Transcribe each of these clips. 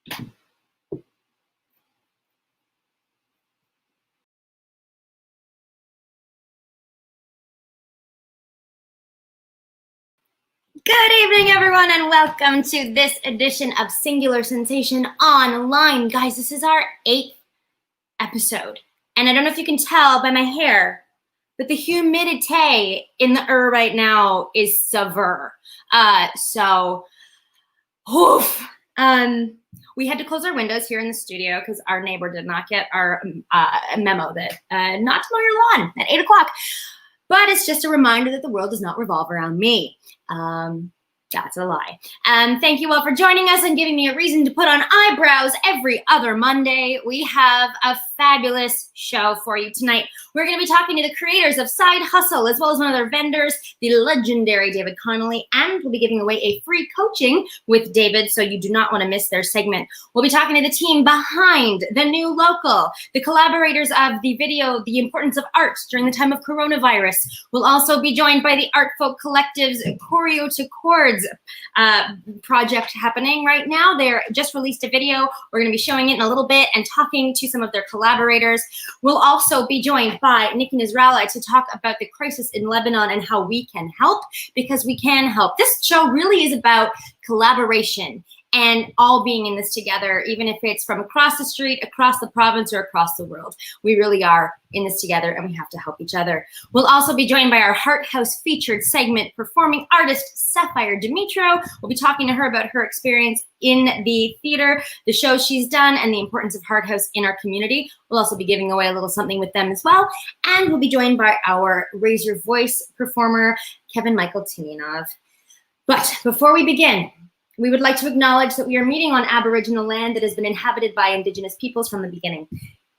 Good evening, everyone, and welcome to this edition of Singular Sensation Online. Guys, this is our 8th episode, and I don't know if you can tell by my hair, but the humidity in the right now is severe. We had to close our windows here in the studio because our neighbor did not get our memo that not to mow your lawn at 8 o'clock. But it's just a reminder that the world does not revolve around me. That's a lie. Thank you all for joining us and giving me a reason to put on eyebrows every other Monday. We have a fabulous show for you tonight. We're going to be talking to the creators of SideHustle, as well as one of their vendors, the legendary David Connolly, and we'll be giving away a free coaching with David, so you do not want to miss their segment. We'll be talking to the team behind the new local, the collaborators of the video, The Importance of Art During the Time of Coronavirus. We'll also be joined by the Artfolk Collective's Choreo to Chords project happening right now. They're just released a video. We're going to be showing it in a little bit and talking to some of their collaborators. We'll also be joined by Nicky Nasrallah to talk about the crisis in Lebanon and how we can help, because we can help. This show really is about collaboration and all being in this together, even if it's from across the street, across the province, or across the world. We really are in this together, and we have to help each other. We'll also be joined by our Hart House featured segment performing artist, Saphire Demitro. We'll be talking to her about her experience in the theater, the shows she's done, and the importance of Hart House in our community. We'll also be giving away a little something with them as well. And we'll be joined by our Raise Your Voice performer, Kevin Michael Tinianov. But before we begin, we would like to acknowledge that we are meeting on Aboriginal land that has been inhabited by Indigenous peoples from the beginning.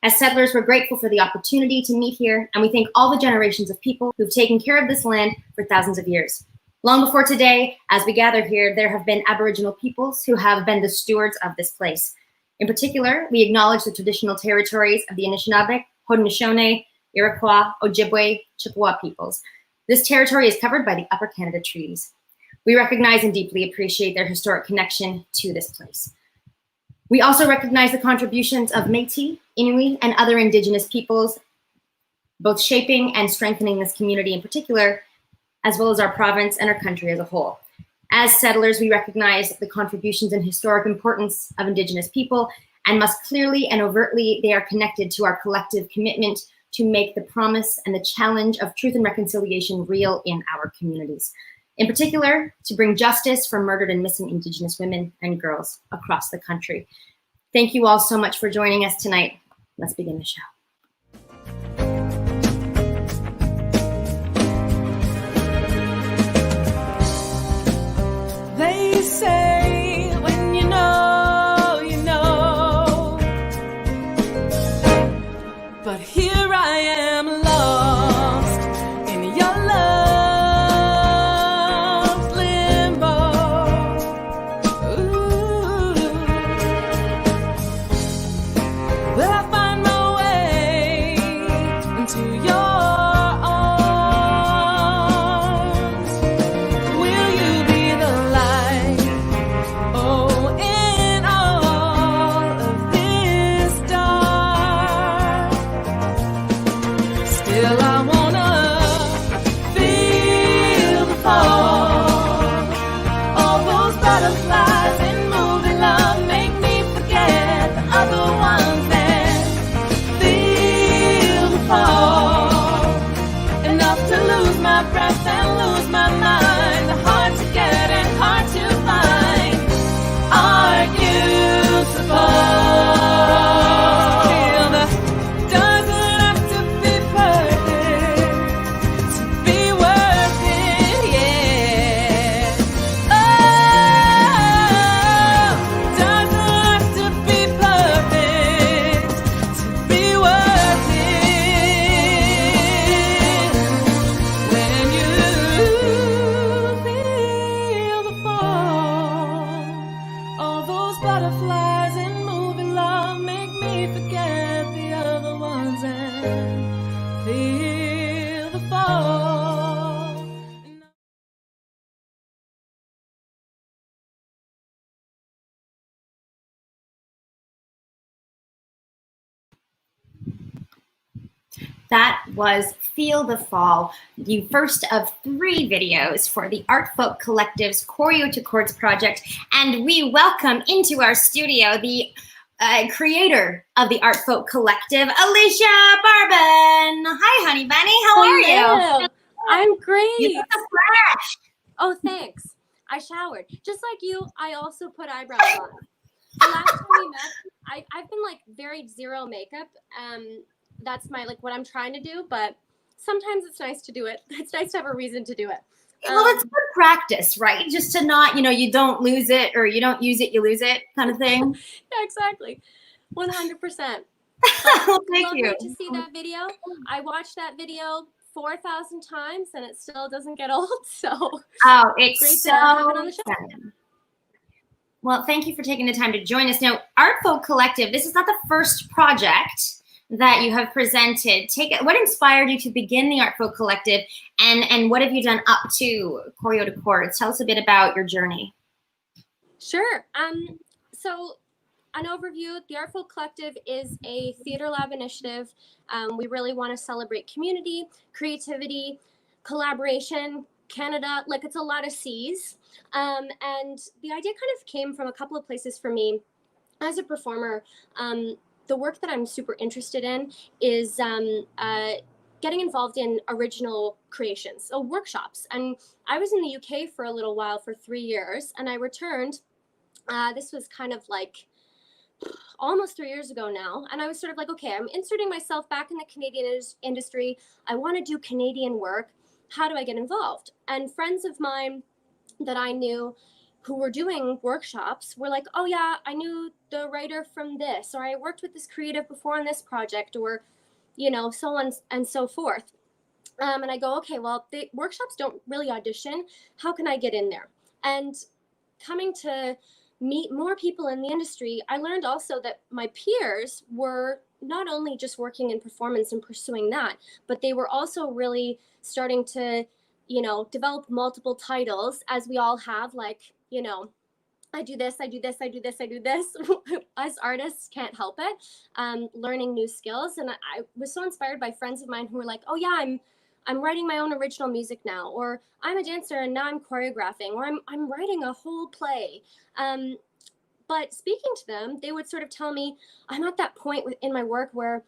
As settlers, we're grateful for the opportunity to meet here, and we thank all the generations of people who've taken care of this land for thousands of years. Long before today, as we gather here, there have been Aboriginal peoples who have been the stewards of this place. In particular, we acknowledge the traditional territories of the Anishinaabe, Haudenosaunee, Iroquois, Ojibwe, Chippewa peoples. This territory is covered by the Upper Canada Treaties. We recognize and deeply appreciate their historic connection to this place. We also recognize the contributions of Métis, Inuit, and other Indigenous peoples, both shaping and strengthening this community in particular, as well as our province and our country as a whole. As settlers, we recognize the contributions and historic importance of Indigenous people, and must clearly and overtly, they are connected to our collective commitment to make the promise and the challenge of truth and reconciliation real in our communities. In particular, to bring justice for murdered and missing Indigenous women and girls across the country. Thank you all so much for joining us tonight. Let's begin the show. They say when you know, you know. But here I am lost in your love. Will I find my way into your arms? Will you be the light, oh, in all of this dark? Still I wanna feel the fall. All those butterflies in movie love make me forget the other ones. Enough to lose my breath and lose my mind. Hard to get and hard to find. Are you supposed doesn't have to be perfect to be worth it, yeah. Oh, doesn't have to be perfect to be worth it. When you feel the fall, all those butterflies in movie love make me forget the other ones and feel the fall. That was Feel the Fall, the first of 3 videos for the Artfolk Collective's Choreo to Chords project. And we welcome into our studio the creator of the Artfolk Collective, Alicia Barban. Hi, honey bunny. How are you? I'm great. You look fresh. Oh, thanks. I showered. Just like you, I also put eyebrows on. The last time we met, I've been like very zero makeup. That's my what I'm trying to do, but sometimes it's nice to do it. It's nice to have a reason to do it. Well, it's good practice, right? Just to not, you don't lose it, or you don't use it, you lose it kind of thing. Yeah, exactly. 100%. Well, thank you. To see that video. I watched that video 4,000 times and it still doesn't get old. So it's great so to have it on the show. fun. Well, thank you for taking the time to join us. Now, Artfolk Collective, this is not the first project that you have presented. What inspired you to begin the Artfolk Collective, and what have you done up to Choreo to Chords? Tell us a bit about your journey. Sure. So an overview, the Artfolk Collective is a theater lab initiative. We really want to celebrate community, creativity, collaboration, Canada, it's a lot of C's. And the idea kind of came from a couple of places for me. As a performer, the work that I'm super interested in is getting involved in original creations, so workshops. And I was in the UK for a little while, for 3 years, and I returned. This was kind of almost 3 years ago now. And I was sort of okay, I'm inserting myself back in the Canadian industry. I want to do Canadian work. How do I get involved? And friends of mine that I knew who were doing workshops were like, oh yeah, I knew the writer from this, or I worked with this creative before on this project, or, so on and so forth. And I go, okay, well, the workshops don't really audition. How can I get in there? And coming to meet more people in the industry, I learned also that my peers were not only just working in performance and pursuing that, but they were also really starting to, develop multiple titles, as we all have, I do this, I do this, I do this, I do this. Us artists can't help it, learning new skills. And I was so inspired by friends of mine who were like, oh yeah, I'm writing my own original music now, or I'm a dancer and now I'm choreographing, or I'm writing a whole play. But speaking to them, they would sort of tell me, I'm at that point in my work where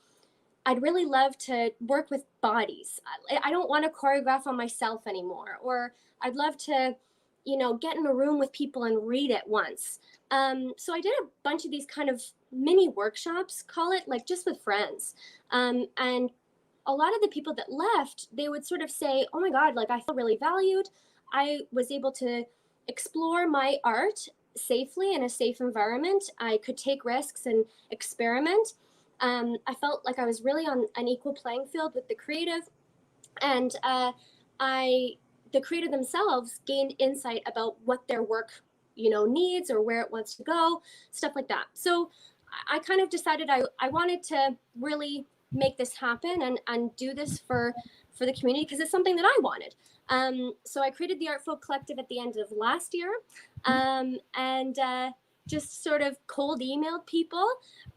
I'd really love to work with bodies. I don't want to choreograph on myself anymore, or I'd love to, get in a room with people and read it once. So I did a bunch of these kind of mini workshops, call it, just with friends. And a lot of the people that left, they would sort of say, oh my God, I feel really valued. I was able to explore my art safely in a safe environment. I could take risks and experiment. I felt like I was really on an equal playing field with the creative, and the creative themselves gained insight about what their work, needs, or where it wants to go, stuff like that. So I kind of decided I wanted to really make this happen and do this for the community, because it's something that I wanted. So I created the Artfolk Collective at the end of last year, and just sort of cold emailed people.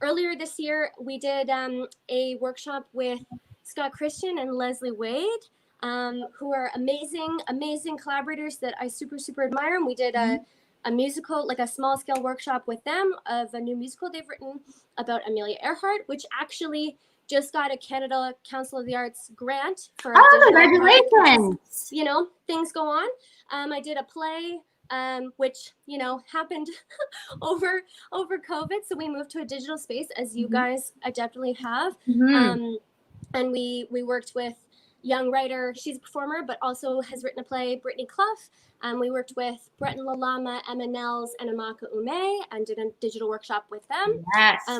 Earlier this year, we did a workshop with Scott Christian and Leslie Wade, who are amazing collaborators that I super admire. And we did a musical, a small scale workshop with them of a new musical they've written about Amelia Earhart, which actually just got a Canada Council of the Arts grant for. Oh, congratulations! Things go on. I did a play, which happened over COVID, so we moved to a digital space, as you guys definitely have. And we worked with young writer. She's a performer, but also has written a play, Brittany Clough. We worked with Breton Lalama, Emma Nels, and Amaka Ume, and did a digital workshop with them,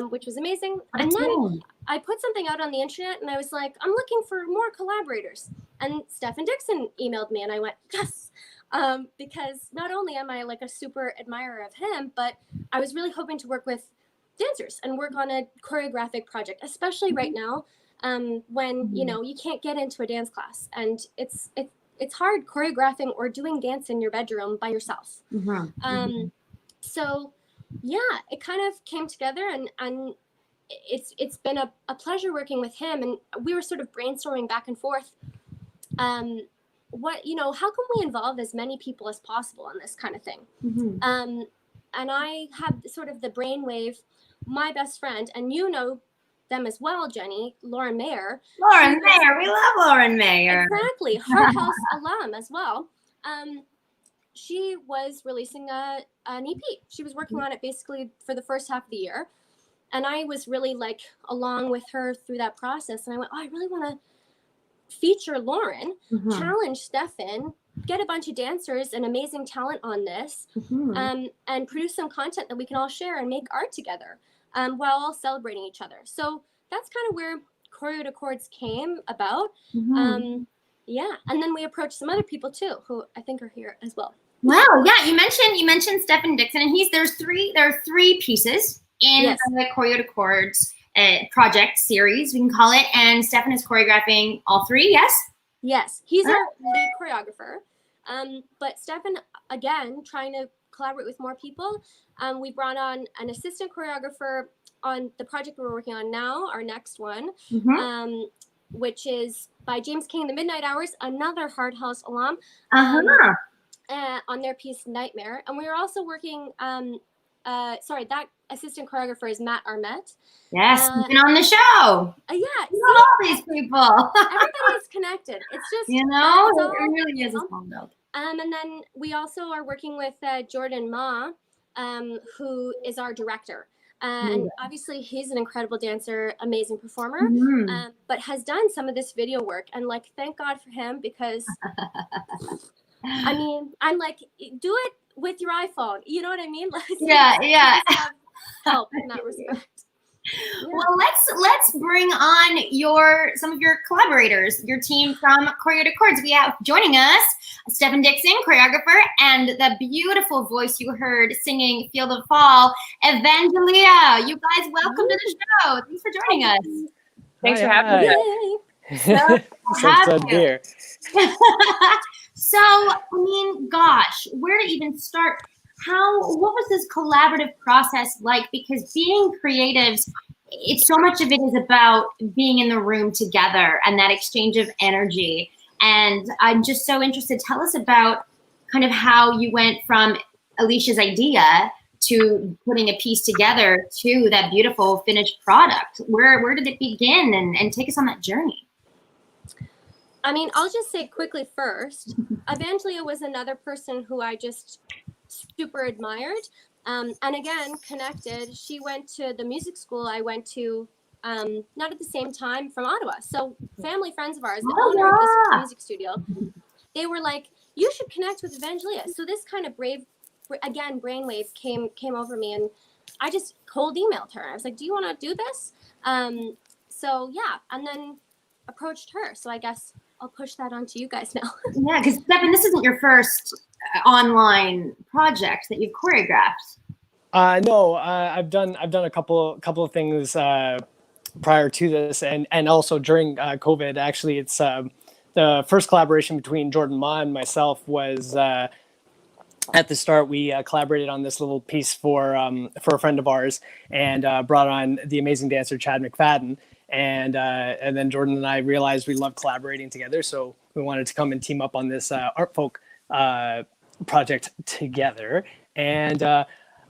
which was amazing. And then I put something out on the internet, and I was like, I'm looking for more collaborators. And Stephan Dickson emailed me, and I went, yes, because not only am I a super admirer of him, but I was really hoping to work with dancers and work on a choreographic project, especially right now, when you can't get into a dance class, and it's hard choreographing or doing dance in your bedroom by yourself. So yeah, it kind of came together, and it's been a pleasure working with him, and we were sort of brainstorming back and forth. What, how can we involve as many people as possible on this kind of thing? And I have sort of the brainwave, my best friend, and you know them as well, Jenny, Lauren Mayer. Lauren Mayer, we love Lauren Mayer. Exactly, Hart House alum as well. She was releasing an EP. She was working on it basically for the first half of the year. And I was really like along with her through that process. And I went, I really want to feature Lauren, challenge Stephan, get a bunch of dancers and amazing talent on this, and produce some content that we can all share and make art together while all celebrating each other. So that's kind of where Choreo to Chords came about. Yeah, and then we approached some other people too, who I think are here as well. Wow, yeah, you mentioned Stephan Dickson, and there are three pieces in the Choreo to Chords project series, we can call it, and Stephan is choreographing all three. Yes. Yes, he's our lead choreographer. But Stephan, again, trying to collaborate with more people. We brought on an assistant choreographer on the project we're working on now, our next one, which is by James King, The Midnight Hours, another Hart House alum, on their piece Nightmare. And we are also working, that assistant choreographer is Matt Armette. Yes, he's been on the show. Yeah. You know all these people. Everybody's connected. It's just, it really is a small build. And then we also are working with Jordan Ma, who is our director. And obviously he's an incredible dancer, amazing performer, but has done some of this video work. And like, thank God for him, because I mean, I'm like, do it with your iPhone. You know what I mean? Yeah. Help in that respect. Yeah. Well, let's bring on some of your collaborators, your team from Choreo to Chords. We have joining us Stephan Dickson, choreographer, and the beautiful voice you heard singing "Feel the Fall," Evangelia. You guys, welcome to the show. Thanks for joining us. Thanks for having me. So dear. So, I mean, gosh, where to even start? What was this collaborative process like? Because being creatives, so much of it is about being in the room together and that exchange of energy. And I'm just so interested. Tell us about kind of how you went from Alicia's idea to putting a piece together to that beautiful finished product. Where did it begin? And take us on that journey. I mean, I'll just say quickly first, Evangelia was another person who I just super admired. And again, connected. She went to the music school I went to, not at the same time, from Ottawa. So family friends of ours, the owner of this music studio, they were like, you should connect with Evangelia. So this kind of brainwave came over me, and I just cold emailed her. I was like, do you want to do this? So yeah, and then approached her. So I guess I'll push that onto you guys now. Yeah, because Stephan, this isn't your first online project that you've choreographed. No, I've done a couple of things prior to this, and also during COVID. Actually, it's the first collaboration between Jordan Ma and myself was at the start. We collaborated on this little piece for a friend of ours, and brought on the amazing dancer Chad McFadden. And then Jordan and I realized we loved collaborating together, so we wanted to come and team up on this Artfolk project together. And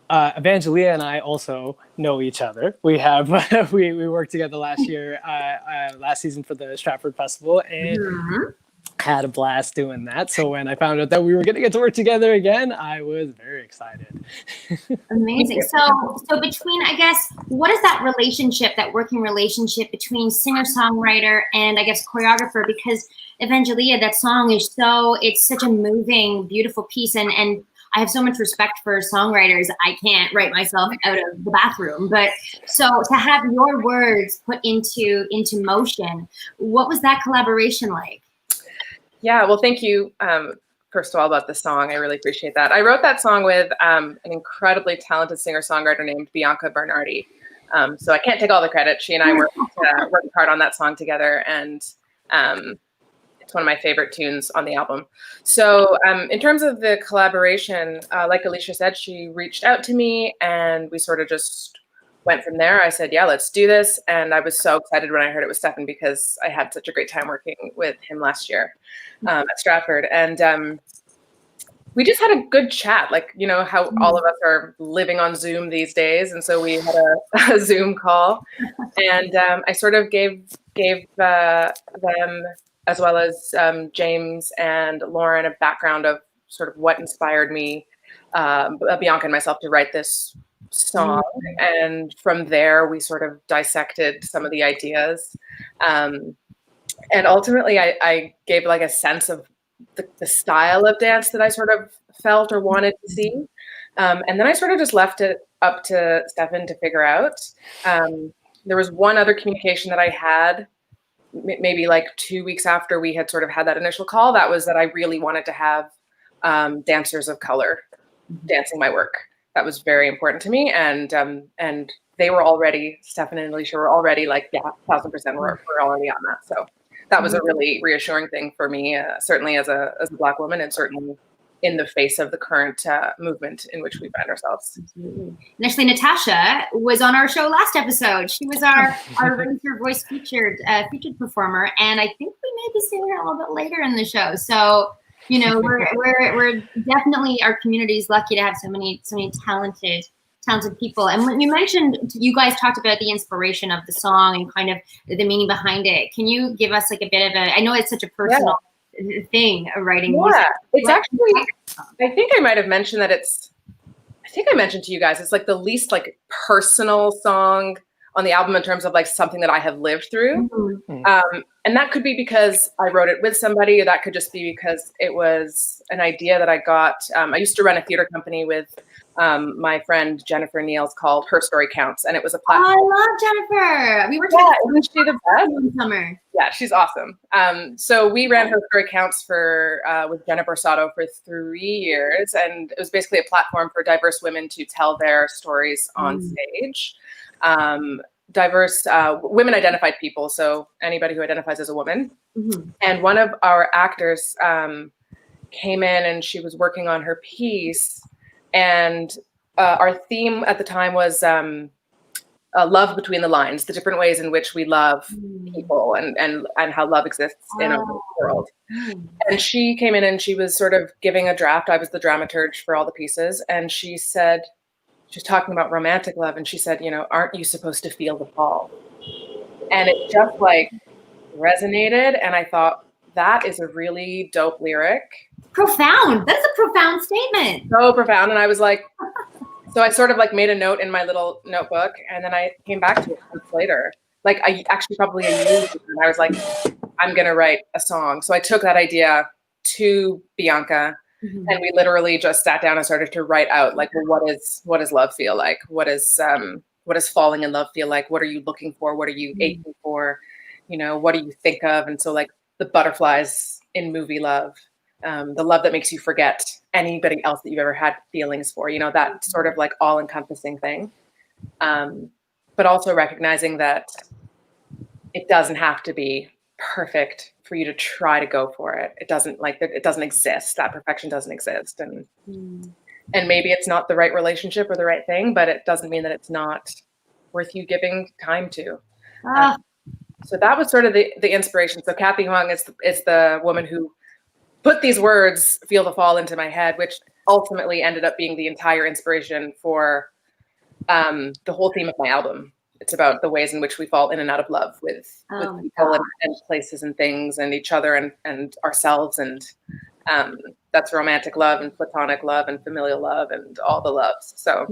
Evangelia and I also know each other. We have we worked together last season for the Stratford Festival, and had a blast doing that. So when I found out that we were going to get to work together again, I was very excited. Amazing. So between, I guess, what is that relationship, that working relationship between singer-songwriter and, I guess, choreographer? Because Evangelia, that song is it's such a moving, beautiful piece. And I have so much respect for songwriters. I can't write myself out of the bathroom. But so to have your words put into motion, what was that collaboration like? Yeah, well, thank you, first of all, about the song. I really appreciate that. I wrote that song with an incredibly talented singer-songwriter named Bianca Bernardi. So I can't take all the credit. She and I worked hard on that song together, and it's one of my favorite tunes on the album. So in terms of the collaboration, like Alicia said, she reached out to me, and we sort of just went from there. I said, yeah, let's do this. And I was so excited when I heard it was Stephan, because I had such a great time working with him last year at Stratford. And we just had a good chat, like, you know, how all of us are living on Zoom these days. And so we had a Zoom call, and I sort of gave them, as well as James and Lauren, a background of sort of what inspired me, Bianca and myself, to write this song. And from there, we sort of dissected some of the ideas. And ultimately, I gave like a sense of the style of dance that I sort of felt or wanted to see. And then I sort of just left it up to Stephan to figure out. There was one other communication that I had, maybe like 2 weeks after we had sort of had that initial call, that was that I really wanted to have dancers of color dancing my work. That was very important to me. And they were already, Stephan and Alicia were already like, yeah, 1000% we're already on that. So that was a really reassuring thing for me, certainly as a Black woman, and certainly in the face of the current movement in which we find ourselves. And actually, Natasha was on our show last episode. She was our Raise Your Voice featured performer, and I think we may be seeing her a little bit later in the show. So, you know, we're definitely, our community is lucky to have so many talented people. And when you mentioned, you guys talked about the inspiration of the song and kind of the meaning behind it. Can you give us like a bit of a, I know it's such a personal thing, writing music. It's actually, I think I might have mentioned that I think I mentioned to you guys, it's like the least like personal song on the album in terms of like something that I have lived through. And that could be because I wrote it with somebody, or that could just be because it was an idea that I got. I used to run a theater company with my friend Jennifer Neals called Her Story Counts, and it was a platform. Oh, I love Jennifer. We were isn't she the best? in summer. Yeah, she's awesome. So we ran Her Story Counts for with Jenna Borsato for 3 years, and it was basically a platform for diverse women to tell their stories on stage. Diverse women identified people, so anybody who identifies as a woman. And one of our actors came in, and she was working on her piece, and our theme at the time was love between the lines, the different ways in which we love people, and how love exists in our world. And she came in and she was sort of giving a draft. I was the dramaturge for all the pieces, and she said, she was talking about romantic love, and she said, you know, aren't you supposed to feel the fall? And it just like resonated, and I thought, that is a really dope lyric. Profound. That's a profound statement. So profound. And I was like, so I sort of like made a note in my little notebook, and then I came back to it months later. Like I actually probably a year later, and I was like, I'm gonna write a song. So I took that idea to Bianca, and we literally just sat down and started to write out like, well, what does love feel like? What does falling in love feel like? What are you looking for? What are you aching for? You know, what do you think of? And so like the butterflies in movie love, the love that makes you forget anybody else that you've ever had feelings for, you know, that sort of like all encompassing thing. But also recognizing that it doesn't have to be perfect for you to try to go for it. It doesn't exist. That perfection doesn't exist. And maybe it's not the right relationship or the right thing, but it doesn't mean that it's not worth you giving time to. So that was sort of the inspiration. So Kathy Huang is the woman who put these words, feel the fall, into my head, which ultimately ended up being the entire inspiration for the whole theme of my album. It's about the ways in which we fall in and out of love with people and places and things and each other and ourselves. And that's romantic love and platonic love and familial love and all the loves. So,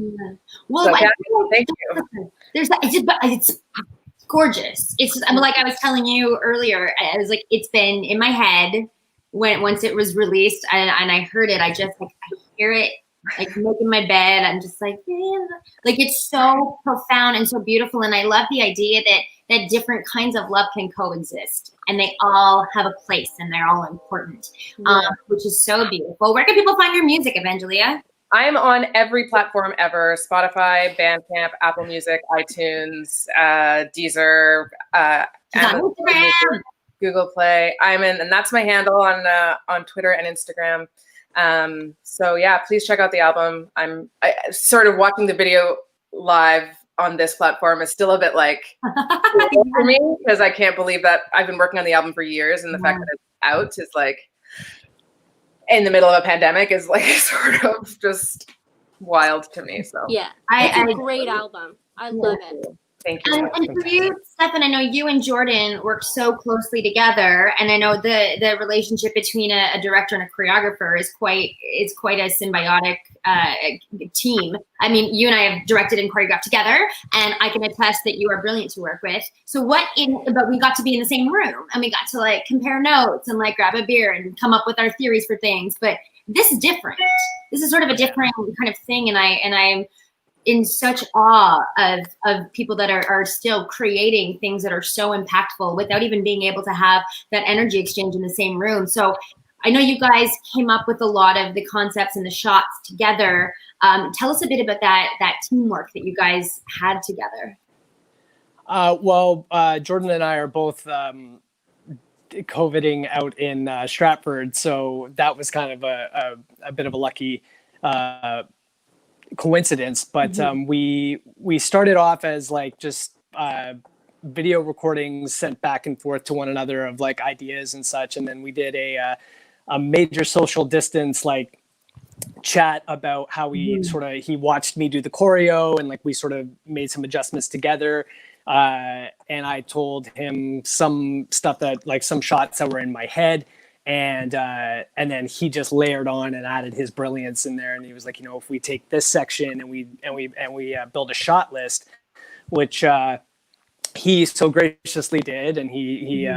well, Kathy, thank you. There's that. It's gorgeous. It's like I was telling you earlier. I was like, it's been in my head once it was released, and I heard it. I just like I hear it. Like making my bed, I'm just like, like it's so profound and so beautiful. And I love the idea that different kinds of love can coexist and they all have a place and they're all important, which is so beautiful. Where can people find your music, Evangelia? I'm on every platform ever: Spotify, Bandcamp, Apple Music, iTunes, Deezer, Google Play. And that's my handle on Twitter and Instagram. So yeah, please check out the album. I sort of watching the video live on this platform is still a bit like for me, because I can't believe that I've been working on the album for years, and the fact that it's out is like in the middle of a pandemic is like sort of just wild to me. So yeah, it's a great album. I love it. Thank you. And for you, Stephan, I know you and Jordan work so closely together, and I know the relationship between a director and a choreographer is quite a symbiotic team. I mean, you and I have directed and choreographed together, and I can attest that you are brilliant to work with. So but we got to be in the same room, and we got to like compare notes and like grab a beer and come up with our theories for things. But this is different. This is sort of a different kind of thing, and I'm in such awe of people that are still creating things that are so impactful without even being able to have that energy exchange in the same room. So I know you guys came up with a lot of the concepts and the shots together. Tell us a bit about that teamwork that you guys had together. Jordan and I are both COVIDing out in Stratford, so that was kind of a bit of a lucky coincidence, but we started off as like just video recordings sent back and forth to one another of like ideas and such, and then we did a major social distance like chat about how we he watched me do the choreo, and like we sort of made some adjustments together, and I told him some stuff that like some shots that were in my head. And then he just layered on and added his brilliance in there. And he was like, if we take this section and we build a shot list, which he so graciously did, and he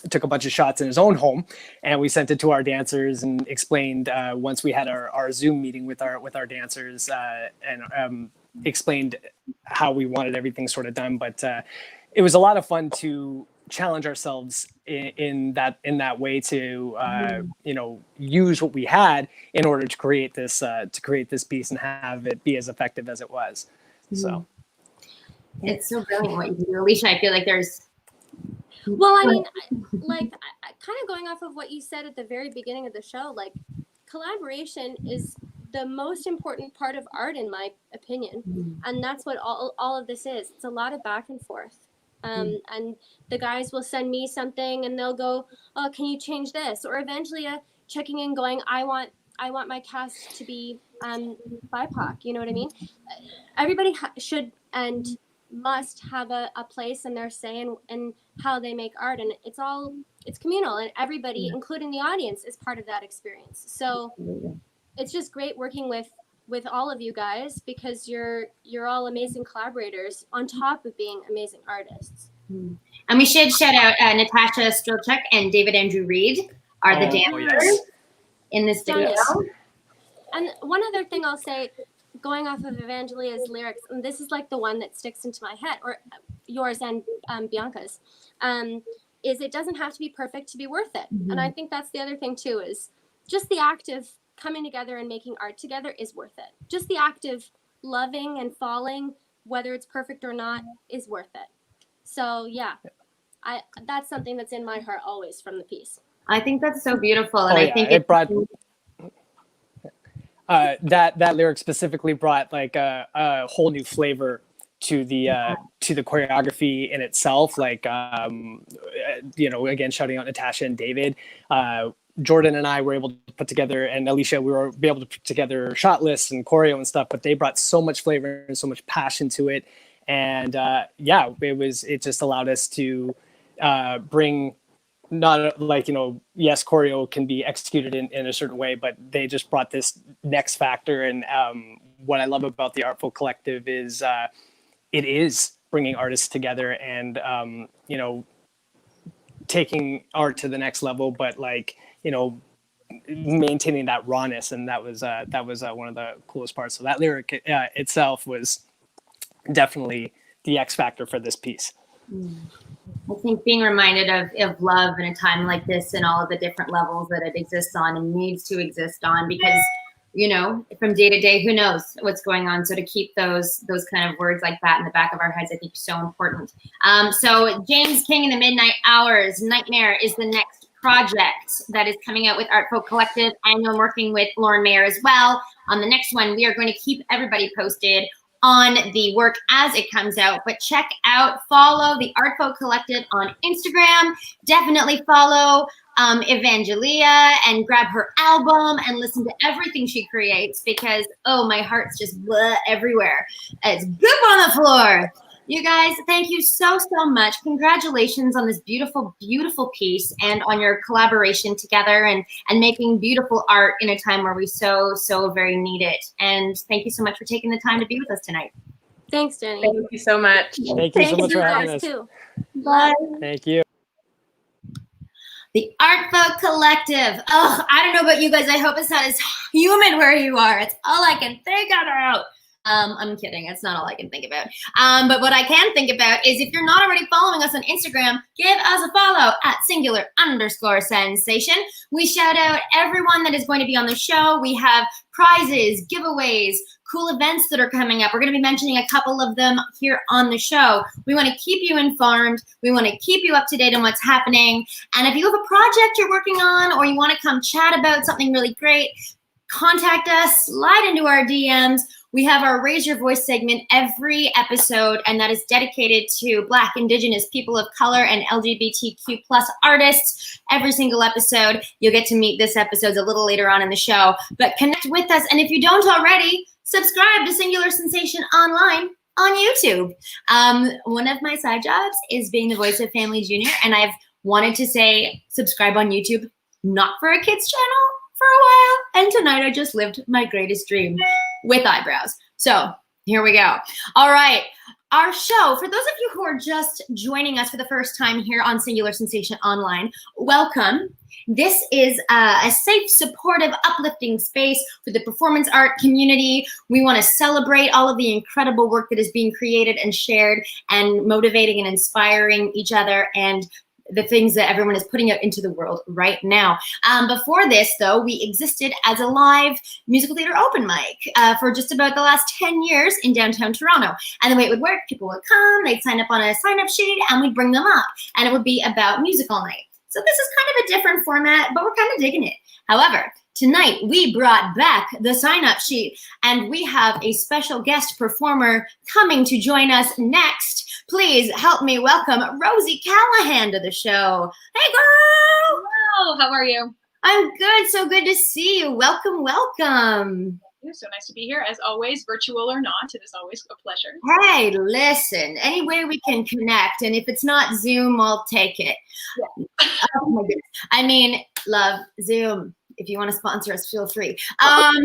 took a bunch of shots in his own home, and we sent it to our dancers and explained once we had our Zoom meeting with our dancers and explained how we wanted everything sort of done. But it was a lot of fun to challenge ourselves in that way to use what we had in order to create this piece and have it be as effective as it was. So it's so brilliant what you do, Alicia. I feel like there's I mean, like kind of going off of what you said at the very beginning of the show, like collaboration is the most important part of art in my opinion, and that's what all of this is. It's a lot of back and forth. And the guys will send me something and they'll go, oh, can you change this? Or Evangelia checking in going, I want my cast to be BIPOC, you know what I mean? Everybody should and must have a place in their say and how they make art, and it's communal, and everybody, including the audience, is part of that experience. So it's just great working with all of you guys, because you're all amazing collaborators on top of being amazing artists. And we should shout out Natasha Strilchuk and David Andrew Reed are the dancers in this video. Yes. And one other thing I'll say, going off of Evangelia's lyrics, and this is like the one that sticks into my head, or yours and Bianca's, is it doesn't have to be perfect to be worth it. And I think that's the other thing too, is just the act of coming together and making art together is worth it. Just the act of loving and falling, whether it's perfect or not, is worth it. So yeah, that's something that's in my heart always from the piece. I think that's so beautiful, and I think it brought that lyric specifically brought like a whole new flavor to the choreography in itself. Like again, shouting out Natasha and David. Jordan and I were able to put together, and Alicia, we were able to put together shot lists and choreo and stuff, but they brought so much flavor and so much passion to it. And it just allowed us to bring, not like, yes, choreo can be executed in a certain way, but they just brought this next factor. And what I love about the Artfolk Collective is it is bringing artists together and, taking art to the next level, but like, maintaining that rawness. And that was one of the coolest parts. So that lyric itself was definitely the X factor for this piece. I think being reminded of love in a time like this and all of the different levels that it exists on and needs to exist on, because from day to day, who knows what's going on. So to keep those kind of words like that in the back of our heads, I think is so important. So James King in the Midnight Hours, Nightmare is the next project that is coming out with Artfolk Collective. I know I'm working with Lauren Mayer as well on the next one. We are going to keep everybody posted on the work as it comes out. But check out, follow the Artfolk Collective on Instagram. Definitely follow Evangelia and grab her album and listen to everything she creates because, oh, my heart's just everywhere. It's good on the floor. You guys, thank you so much. Congratulations on this beautiful, beautiful piece and on your collaboration together and making beautiful art in a time where we so very need it. And thank you so much for taking the time to be with us tonight. Thanks, Jenny. Thank you so much. Thank you so much for having us. Too. Bye. Thank you. The Artfolk Collective. Oh, I don't know about you guys. I hope it's not as human where you are. It's all I can think about. I'm kidding. It's not all I can think about. But what I can think about is if you're not already following us on Instagram, give us a follow at @singular_sensation. We shout out everyone that is going to be on the show. We have prizes, giveaways, cool events that are coming up. We're going to be mentioning a couple of them here on the show. We want to keep you informed. We want to keep you up to date on what's happening. And if you have a project you're working on or you want to come chat about something really great, contact us, slide into our DMs. We have our Raise Your Voice segment every episode, and that is dedicated to Black, Indigenous, people of color, and LGBTQ+ artists. Every single episode, you'll get to meet this episode a little later on in the show. But connect with us, and if you don't already, subscribe to Singular Sensation Online on YouTube. One of my side jobs is being the voice of Family Junior, and I've wanted to say subscribe on YouTube, not for a kids channel, for a while, and tonight I just lived my greatest dream with eyebrows. So here we go. All right, our show, for those of you who are just joining us for the first time here on Singular Sensation Online, welcome. This is a safe, supportive, uplifting space for the performance art community. We want to celebrate all of the incredible work that is being created and shared and motivating and inspiring each other and the things that everyone is putting out into the world right now. Before this, though, we existed as a live musical theater open mic for just about the last 10 years in downtown Toronto. And the way it would work, people would come, they'd sign up on a sign-up sheet, and we'd bring them up. And it would be about music all night. So this is kind of a different format, but we're kind of digging it. However, tonight we brought back the sign-up sheet, and we have a special guest performer coming to join us next. Please help me welcome Rosie Callahan to the show. Hey, girl! Hello, how are you? I'm good. So good to see you. Welcome, welcome. So nice to be here. As always, virtual or not, it is always a pleasure. Hey, listen, any way we can connect, and if it's not Zoom, I'll take it. Yeah. Oh, my goodness. I mean, love, Zoom. If you want to sponsor us, feel free.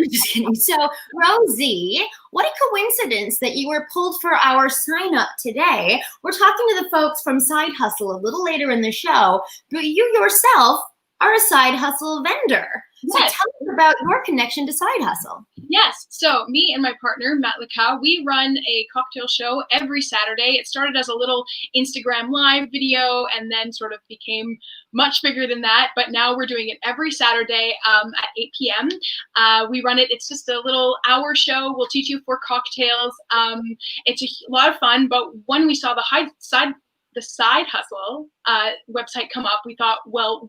Just kidding. So, Rosie, what a coincidence that you were pulled for our sign up today. We're talking to the folks from SideHustle a little later in the show, but you yourself are a SideHustle vendor. So Yes. tell us about your connection to SideHustle. Yes. So me and my partner, Matt Lacow, we run a cocktail show every Saturday. It started as a little Instagram live video and then sort of became much bigger than that. But now we're doing it every Saturday at 8 p.m. We run it. It's just a little hour show. We'll teach you 4 cocktails. It's a lot of fun. But when we saw the SideHustle website come up, we thought, well,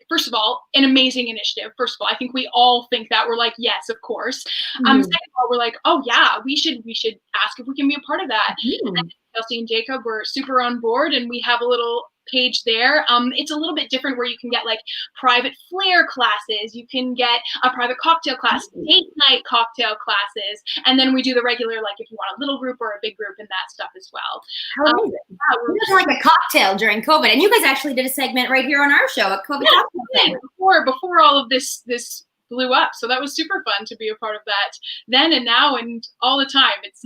first of all, an amazing initiative. First of all, I think we all think that. We're like, yes, of course. Second of all, we're like, oh yeah, we should ask if we can be a part of that. And Kelsey and Jacob were super on board, and we have a little page there. It's a little bit different where you can get like private flair classes, you can get a private cocktail class, date night cocktail classes, and then we do the regular, like if you want a little group or a big group and that stuff as well. How amazing. We're just like a cocktail during COVID, and you guys actually did a segment right here on our show, a COVID cocktail. Before all of this blew up, so that was super fun to be a part of that then and now and all the time. It's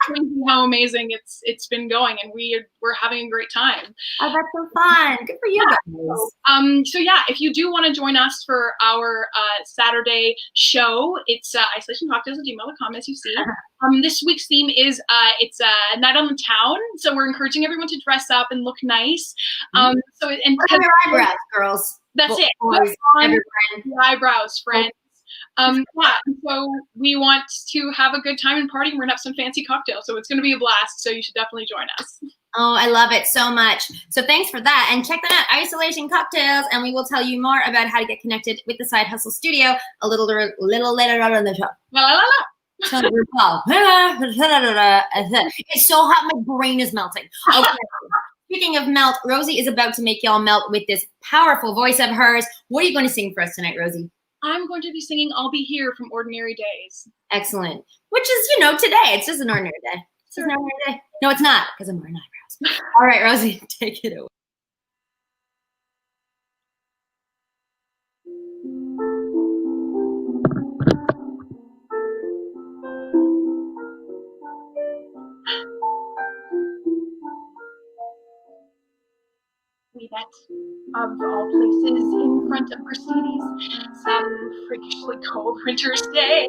crazy how amazing it's been going, and we're having a great time. Oh, that's so fun. Good for you guys. So yeah, if you do want to join us for our Saturday show, it's isolationcocktails@gmail.com, as you see. This week's theme is it's a night on the town, so we're encouraging everyone to dress up and look nice. Put on your eyebrows, girls. That's it. Boys, On the eyebrows, friends. So we want to have a good time and party. We're gonna have some fancy cocktails, so it's gonna be a blast. So you should definitely join us. Oh, I love it so much. So thanks for that. And check that out, Isolation Cocktails, and we will tell you more about how to get connected with the SideHustle Studio a little later on in the show. La la la la. Sounds really well. It's so hot, my brain is melting. Okay. Speaking of melt, Rosie is about to make y'all melt with this powerful voice of hers. What are you going to sing for us tonight, Rosie? I'm going to be singing I'll Be Here from Ordinary Days. Excellent. Which is, today. It's just an ordinary day. It's just an ordinary day. No, it's not, because I'm wearing eyebrows. All right, Rosie, take it away. We met, of all places, in front of Mercedes, some freakishly cold winter's day.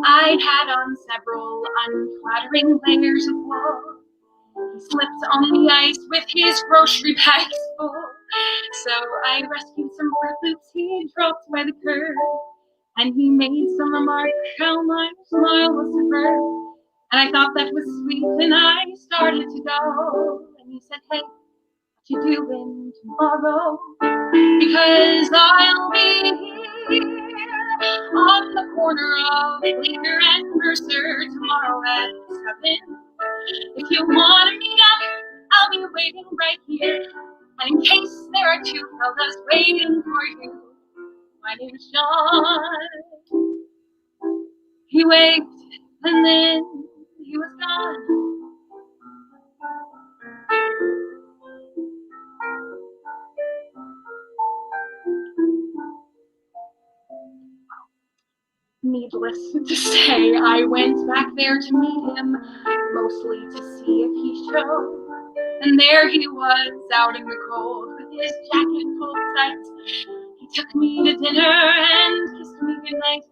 I had on several unflattering layers of wool. He slipped on the ice with his grocery bags full. So I rescued some Fruit Loops he dropped by the curb, and he made some remark how my smile was superb. And I thought that was sweet, and I started to go. And he said, hey, you doing tomorrow? Because I'll be here on the corner of Bleecker and Mercer tomorrow at 7. If you want to meet up, I'll be waiting right here. And in case there are two fellas waiting for you, my name is John. He waved and then he was gone. Needless to say, I went back there to meet him, mostly to see if he showed. And there he was, out in the cold, with his jacket pulled tight. He took me to dinner and kissed me goodnight.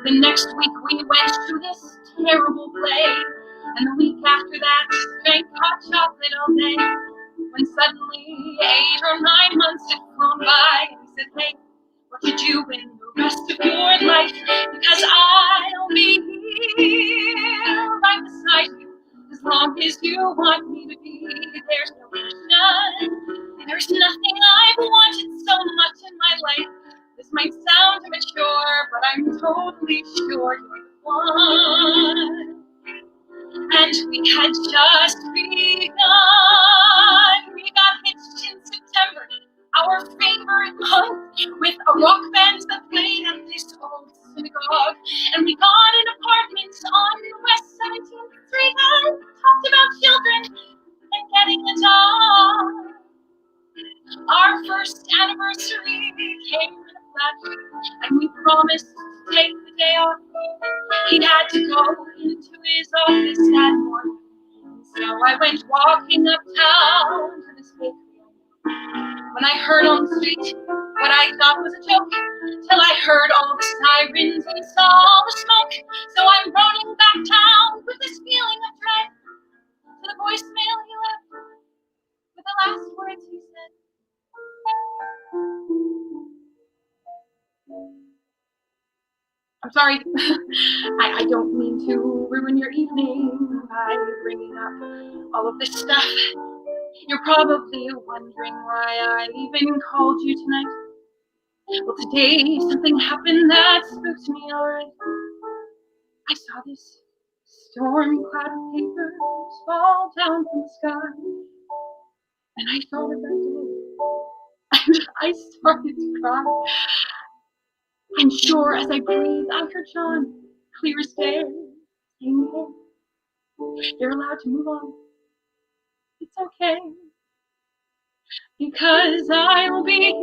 The next week we went to this terrible play, and the week after that, drank hot chocolate all day. When suddenly 8 or 9 months had flown by, he said, hey, what you do in the rest of your life, because I'll be here right beside you as long as you want me to be. There's no question, there's nothing I've wanted so much in my life. This might sound immature, but I'm totally sure you're the one. And we had just begun. We got hitched in September, our favorite month, with a rock band that played at this old synagogue. And we got an apartment on West 17th Street and talked about children and getting a dog. Our first anniversary came in a flash, and we promised to take the day off. He had to go into his office that morning, so I went walking uptown to this bakery. When I heard on the street what I thought was a joke, till I heard all the sirens and saw the smoke. So I'm running back town with this feeling of dread, to the voicemail he left, with the last words he said. I'm sorry, I don't mean to ruin your evening by bringing up all of this stuff. You're probably wondering why I even called you tonight. Well, today something happened that spooked me, alright. I saw this storm cloud of paper fall down from the sky, and I thought of that day, and I started to cry. And sure as I breathed, I heard John, clear as day, saying, hey, you're allowed to move on. It's okay, because I'll be here,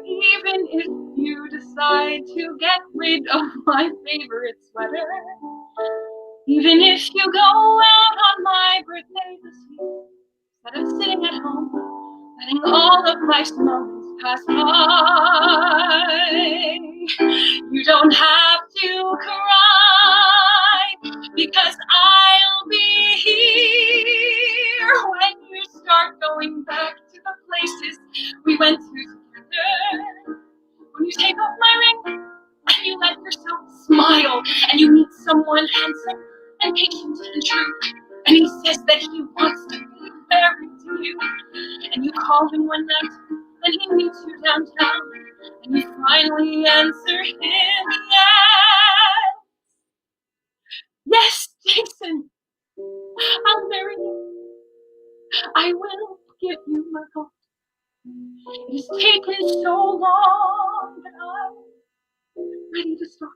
even if you decide to get rid of my favorite sweater. Even if you go out on my birthday this year, instead of sitting at home, letting all of life's moments pass by. You don't have to cry, because I'll be here when you start going back to the places we went to together. When you take off my ring and you let yourself smile, and you meet someone handsome and patient and true, and he says that he wants to be married to you, and you call him one night and he meets you downtown, and you finally answer him yes, Jason, I'll marry you. I will give you my heart. It has taken so long, but I'm ready to start.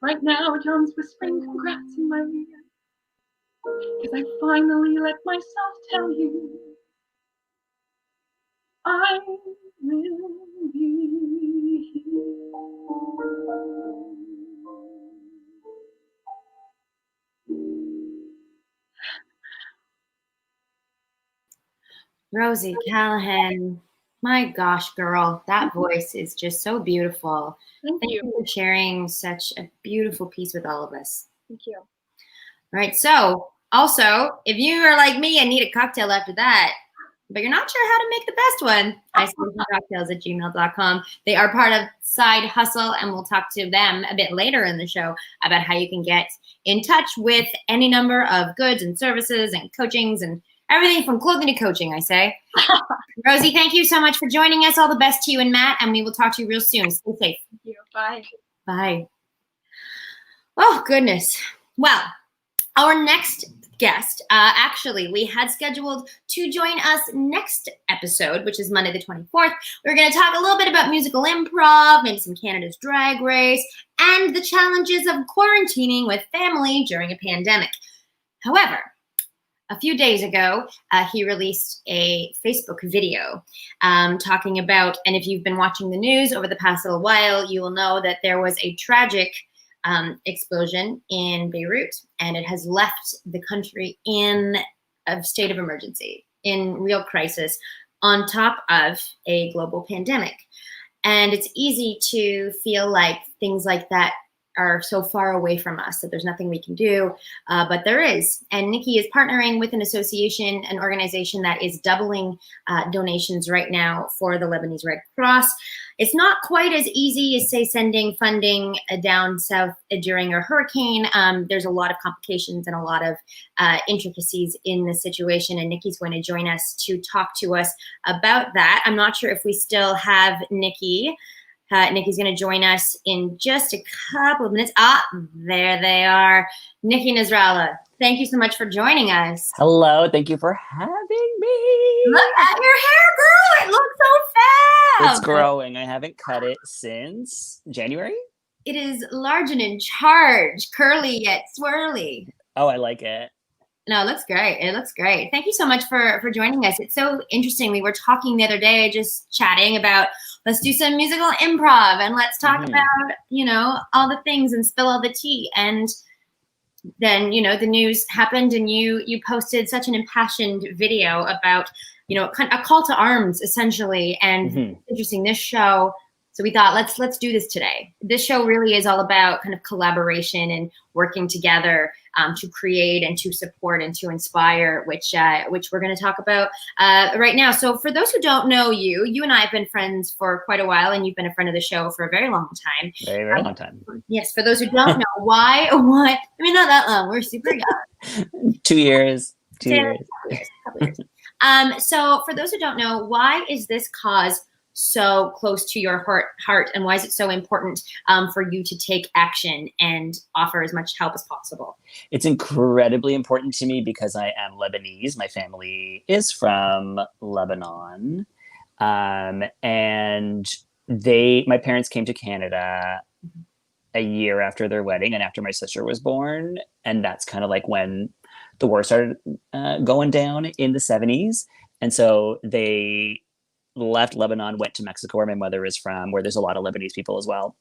Right now, John's whispering congrats in my ear, because I finally let myself tell you I will be here. Rosie Callahan, my gosh, girl, that voice is just so beautiful. Thank Thank you. you for sharing such a beautiful piece with all of us. Thank you. All right, so also, if you are like me and need a cocktail after that, but you're not sure how to make the best one, icecocktails@gmail.com. They are part of SideHustle, and we'll talk to them a bit later in the show about how you can get in touch with any number of goods and services and coachings and everything from clothing to coaching, I say. Rosie, thank you so much for joining us. All the best to you and Matt, and we will talk to you real soon. Stay safe. Thank you. Bye. Bye. Oh, goodness. Well, our next guest, actually, we had scheduled to join us next episode, which is Monday the 24th. We're going to talk a little bit about musical improv, maybe some Canada's Drag Race, and the challenges of quarantining with family during a pandemic. However, a few days ago, he released a Facebook video talking about, and if you've been watching the news over the past little while, you will know that there was a tragic explosion in Beirut, and it has left the country in a state of emergency, in real crisis, on top of a global pandemic. And it's easy to feel like things like that are so far away from us that there's nothing we can do, but there is. And Nicky is partnering with an association, an organization that is doubling donations right now for the Lebanese Red Cross. It's not quite as easy as, say, sending funding down south during a hurricane. There's a lot of complications and a lot of intricacies in the situation, and Nicky's going to join us to talk to us about that. I'm not sure if we still have Nicky. Nicky's going to join us in just a couple of minutes. There they are. Nicky Nasrallah, thank you so much for joining us. Hello, thank you for having me. Look at your hair, girl. It looks so fab. It's growing. I haven't cut it since January. It is large and in charge, curly yet swirly. Oh, I like it. No, it looks great. It looks great. Thank you so much for joining us. It's so interesting. We were talking the other day, just chatting about, let's do some musical improv and let's talk about, all the things and spill all the tea. And then, the news happened and you posted such an impassioned video about, a call to arms essentially. And interesting, this show. So we thought, let's do this today. This show really is all about kind of collaboration and working together to create and to support and to inspire, which we're going to talk about right now. So for those who don't know you and I have been friends for quite a while, and you've been a friend of the show for a very long time. Very, very long time. Yes. For those who don't know, why? What? I mean, not that long. We're super young. 2 years. 2 years. Couple years. So for those who don't know, why is this cause so close to your heart, and why is it so important for you to take action and offer as much help as possible? It's incredibly important to me because I am Lebanese. My family is from Lebanon. And my parents came to Canada a year after their wedding and after my sister was born. And that's kind of like when the war started going down in the 70s. And so they left Lebanon, went to Mexico, where my mother is from, where there's a lot of Lebanese people as well,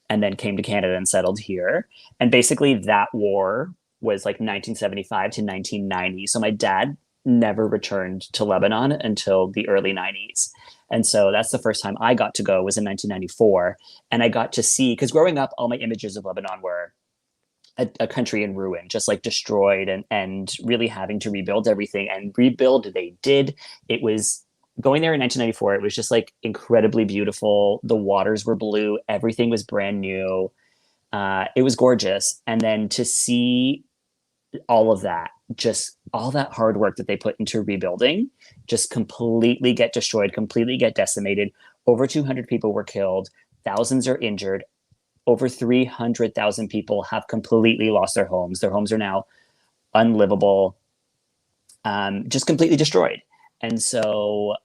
and then came to Canada and settled here. And basically that war was like 1975 to 1990. So my dad never returned to Lebanon until the early 90s. And so that's the first time I got to go, was in 1994. And I got to see, because growing up, all my images of Lebanon were a country in ruin, just like destroyed and really having to rebuild everything. And rebuild they did. It was going there in 1994, it was just like incredibly beautiful. The waters were blue. Everything was brand new. It was gorgeous. And then to see all of that just all that hard work that they put into rebuilding just completely get destroyed, completely get decimated. Over 200 people were killed, thousands are injured. Over 300,000 people have completely lost their homes. Their homes are now unlivable, just completely destroyed. And so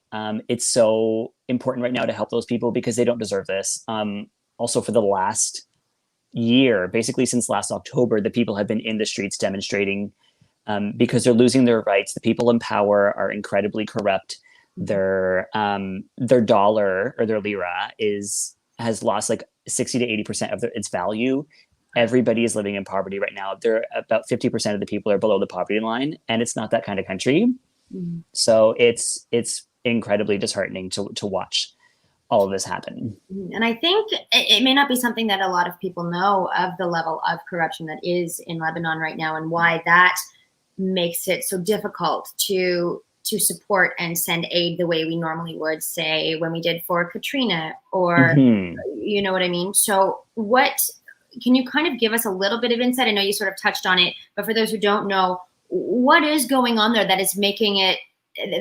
it's so important right now to help those people because they don't deserve this. Also, for the last year, basically since last October, the people have been in the streets demonstrating because they're losing their rights. The people in power are incredibly corrupt. Their dollar or their lira has lost like 60 to 80% of its value. Everybody is living in poverty right now. About 50% of the people are below the poverty line, and it's not that kind of country. Mm-hmm. So it's incredibly disheartening to watch all of this happen. And I think it may not be something that a lot of people know of the level of corruption that is in Lebanon right now, and why that makes it so difficult to support and send aid the way we normally would, say, when we did for Katrina, or you know what I mean? So can you kind of give us a little bit of insight? I know you sort of touched on it, but for those who don't know, what is going on there that is making it,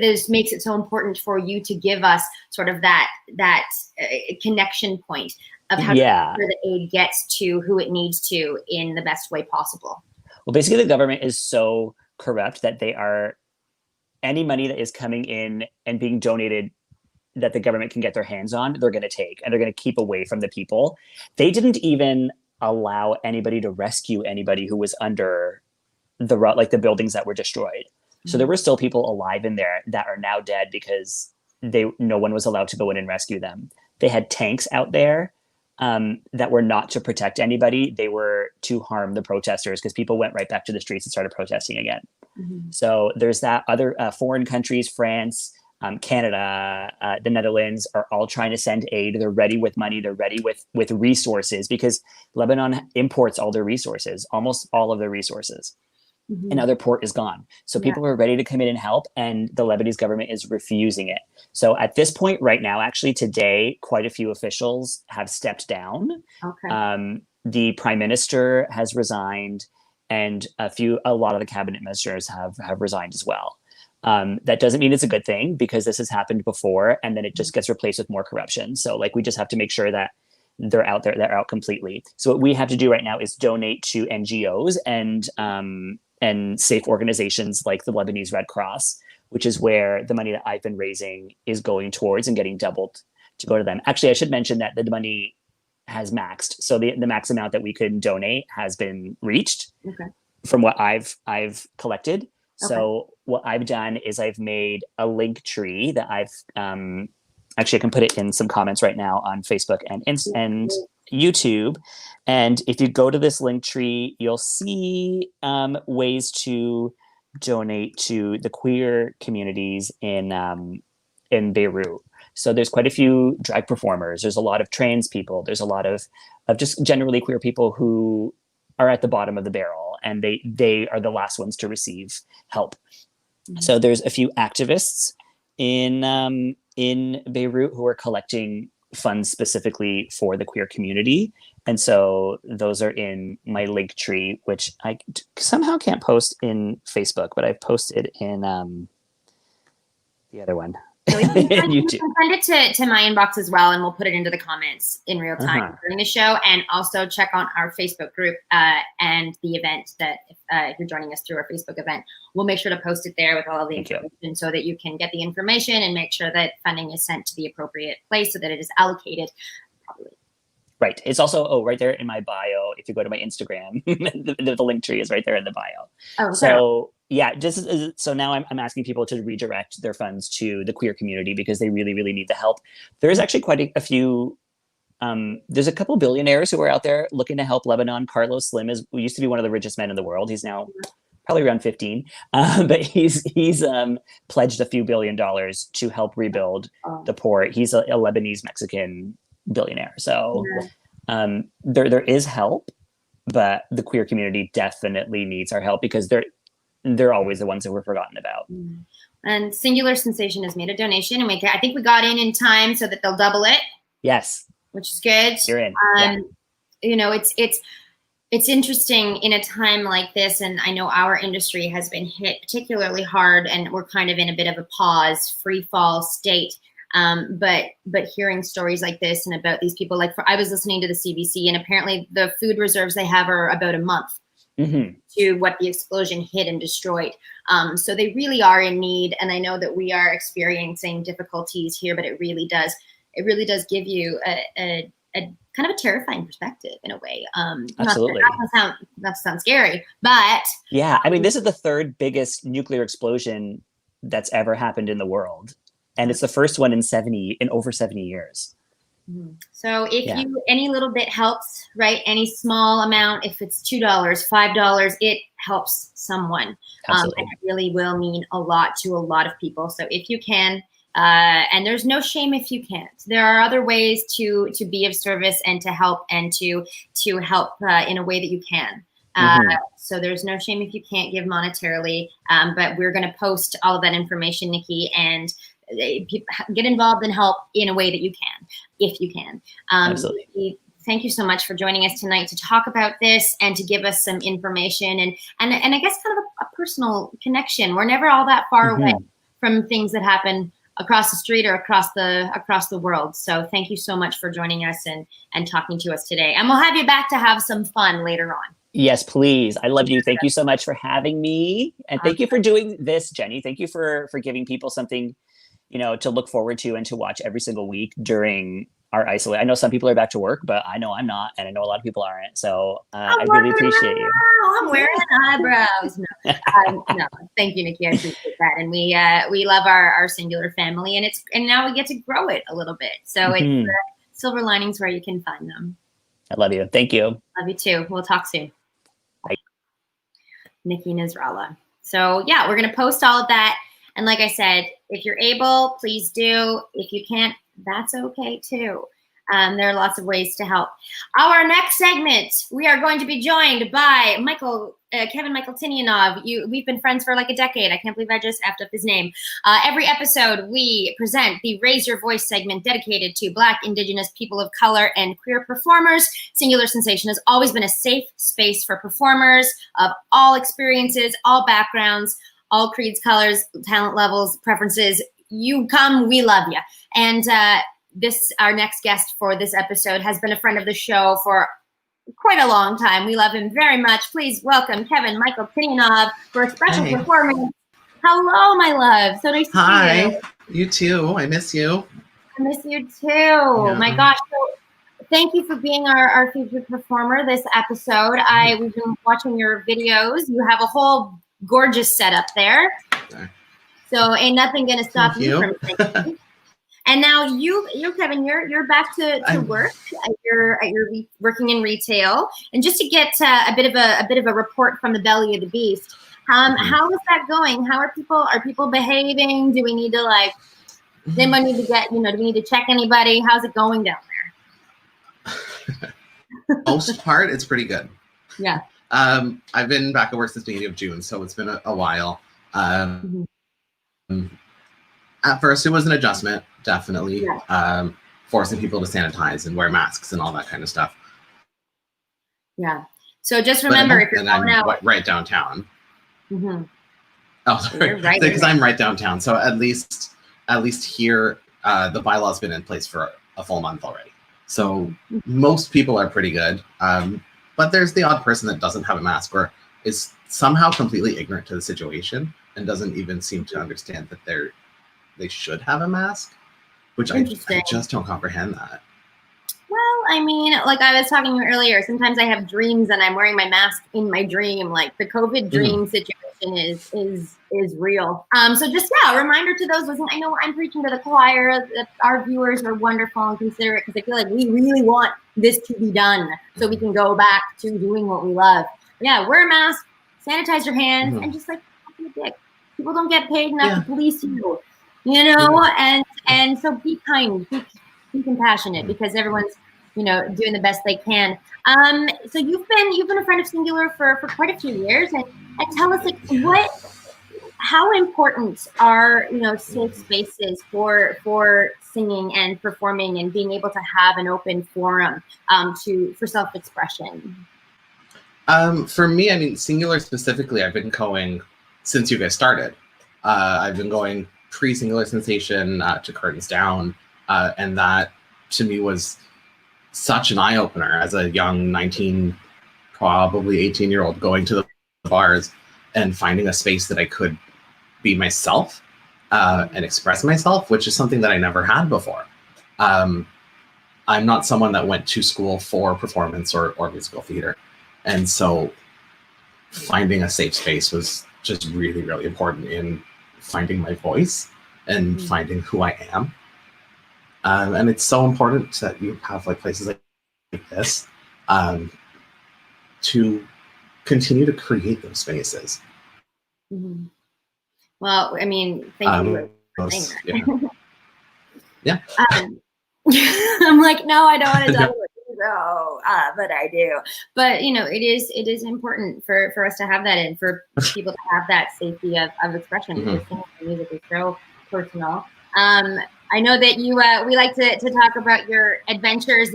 this makes it so important for you to give us sort of that connection point of how to make sure the aid gets to who it needs to in the best way possible? Well, basically the government is so corrupt that any money that is coming in and being donated that the government can get their hands on, they're going to take, and they're going to keep away from the people. They didn't even allow anybody to rescue anybody who was under the buildings that were destroyed. So there were still people alive in there that are now dead because no one was allowed to go in and rescue them. They had tanks out there that were not to protect anybody. They were to harm the protesters because people went right back to the streets and started protesting again. Mm-hmm. So there's that. Other foreign countries, France, Canada, the Netherlands, are all trying to send aid. They're ready with money. They're ready with resources because Lebanon imports all their resources, almost all of their resources. Mm-hmm. Another port is gone. So people are ready to come in and help, and the Lebanese government is refusing it. So at this point right now, actually today, quite a few officials have stepped down. Okay. The prime minister has resigned, and a lot of the cabinet ministers have resigned as well. That doesn't mean it's a good thing, because this has happened before, and then it just gets replaced with more corruption. So we just have to make sure that they're out there, they're out completely. So what we have to do right now is donate to NGOs and safe organizations like the Lebanese Red Cross, which is where the money that I've been raising is going towards and getting doubled to go to them. Actually, I should mention that the money has maxed. So the max amount that we could donate has been reached from what I've collected. Okay. So what I've done is I've made a link tree that I've actually I can put it in some comments right now on Facebook and YouTube. And if you go to this link tree, you'll see ways to donate to the queer communities in Beirut. So there's quite a few drag performers. There's a lot of trans people. There's a lot of just generally queer people who are at the bottom of the barrel, and they are the last ones to receive help. Mm-hmm. So there's a few activists in Beirut who are collecting funds specifically for the queer community. And so those are in my link tree, which I somehow can't post in Facebook, but I've posted in the other one. So you can send it to my inbox as well, and we'll put it into the comments in real time during the show. And also check on our Facebook group and the event that if you're joining us through our Facebook event, we'll make sure to post it there with all of the information so that you can get the information and make sure that funding is sent to the appropriate place so that it is allocated properly. Right. It's also right there in my bio. If you go to my Instagram, the link tree is right there in the bio. Oh, okay. So yeah, so now I'm asking people to redirect their funds to the queer community because they really, really need the help. There is actually quite a few. There's a couple billionaires who are out there looking to help Lebanon. Carlos Slim used to be one of the richest men in the world. He's now probably around 15, but he's pledged a few $1 billion to help rebuild the port. He's a Lebanese Mexican billionaire. So there is help, but the queer community definitely needs our help because they're always the ones that we're forgotten about. And Singular Sensation has made a donation, and I think we got in time so that they'll double it. Yes, which is good. You're in. You know, it's it's interesting in a time like this, and I know our industry has been hit particularly hard, and we're kind of in a bit of a pause, free fall state. But hearing stories like this and about these people, I was listening to the CBC, and apparently the food reserves they have are about a month to what the explosion hit and destroyed. So they really are in need, and I know that we are experiencing difficulties here, but it really does give you a kind of a terrifying perspective in a way. Absolutely. Not to sound scary, but yeah, I mean, this is the third biggest nuclear explosion that's ever happened in the world, and it's the first one in over 70 years. So if any little bit helps, right? Any small amount, if it's $2, $5, it helps someone. And it really will mean a lot to a lot of people. So if you can, and there's no shame if you can't. There are other ways to be of service and to help help in a way that you can. So there's no shame if you can't give monetarily. But we're going to post all of that information, Nikki, and get involved and help in a way that you can, if you can. Absolutely. Thank you so much for joining us tonight to talk about this and to give us some information and I guess kind of a personal connection. We're never all that far away from things that happen across the street or across the world. So thank you so much for joining us and talking to us today. And we'll have you back to have some fun later on. Yes, please. I love you. Thank you so much for having me. And thank you for doing this, Jenny. Thank you for giving people something, to look forward to and to watch every single week during our isolate. I know some people are back to work, but I know I'm not, and I know a lot of people aren't. So I really appreciate you. I'm wearing eyebrows. No, thank you, Nikki. I appreciate that, and we love our singular family, and now we get to grow it a little bit. So it's silver linings where you can find them. I love you. Thank you. Love you too. We'll talk soon. Bye. Nicky Nasrallah. So yeah, we're gonna post all of that. And like I said, if you're able, please do. If you can't, that's okay too. There are lots of ways to help. Our next segment, we are going to be joined by Kevin Michael Tinianov. We've been friends for like a decade. I can't believe I just effed up his name. Every episode, we present the Raise Your Voice segment dedicated to Black, Indigenous, people of color, and queer performers. Singular Sensation has always been a safe space for performers of all experiences, all backgrounds, all creeds, colors, talent levels, preferences. You come, we love you. And our next guest for this episode has been a friend of the show for quite a long time. We love him very much. Please welcome Kevin Michael Tinianov for a special performance. Hello, my love. So nice to see you. You too. I miss you. I miss you too. Yeah. My gosh. So thank you for being our featured performer this episode. We've been watching your videos. You have a whole gorgeous setup there. Okay. So ain't nothing gonna stop you from singing. And now you Kevin, you're back to work. You're working in retail. And just to get a bit of a report from the belly of the beast, how is that going? How are people behaving? Do we need to does anybody need to get do we need to check anybody? How's it going down there? Most part, it's pretty good. Yeah. I've been back at work since the beginning of June, so it's been a while. At first, it was an adjustment, definitely. Yeah. Forcing people to sanitize and wear masks and all that kind of stuff. Yeah. So just remember, if you're going out, right downtown. Oh, sorry, because I'm right downtown. So at least here, the bylaw's been in place for a full month already. So most people are pretty good. But there's the odd person that doesn't have a mask or is somehow completely ignorant to the situation and doesn't even seem to understand that they should have a mask, which I just don't comprehend that. Well, I mean, like I was talking to you earlier, sometimes I have dreams and I'm wearing my mask in my dream. Like the COVID dream situation is real. So just a reminder to those listening. I know I'm preaching to the choir. That our viewers are wonderful and considerate because I feel like we really want this to be done so we can go back to doing what we love. But yeah, wear a mask, sanitize your hands, and just don't be a dick. People don't get paid enough to police you, and so be kind, be compassionate because everyone's doing the best they can. So you've been a friend of Singular for quite a few years, and tell us how important are safe spaces for singing and performing and being able to have an open forum for self-expression? For me, I mean, singular specifically, I've been going since you guys started. I've been going pre-Singular Sensation to Curtains Down, and that to me was such an eye-opener as a young 19, probably 18-year-old going to the bars and finding a space that I could be myself and express myself, which is something that I never had before. I'm not someone that went to school for performance or musical theater. And so finding a safe space was just really, really important in finding my voice and finding who I am. And it's so important that you have like places like this to continue to create those spaces. Mm-hmm. Well, I mean, thank you for saying that. Yeah. I'm like, no, I don't want to talk about you, though, but I do. But you know, it is important for us to have that and for people to have that safety of expression. Because singing music is so personal. I know that you we like to talk about your adventures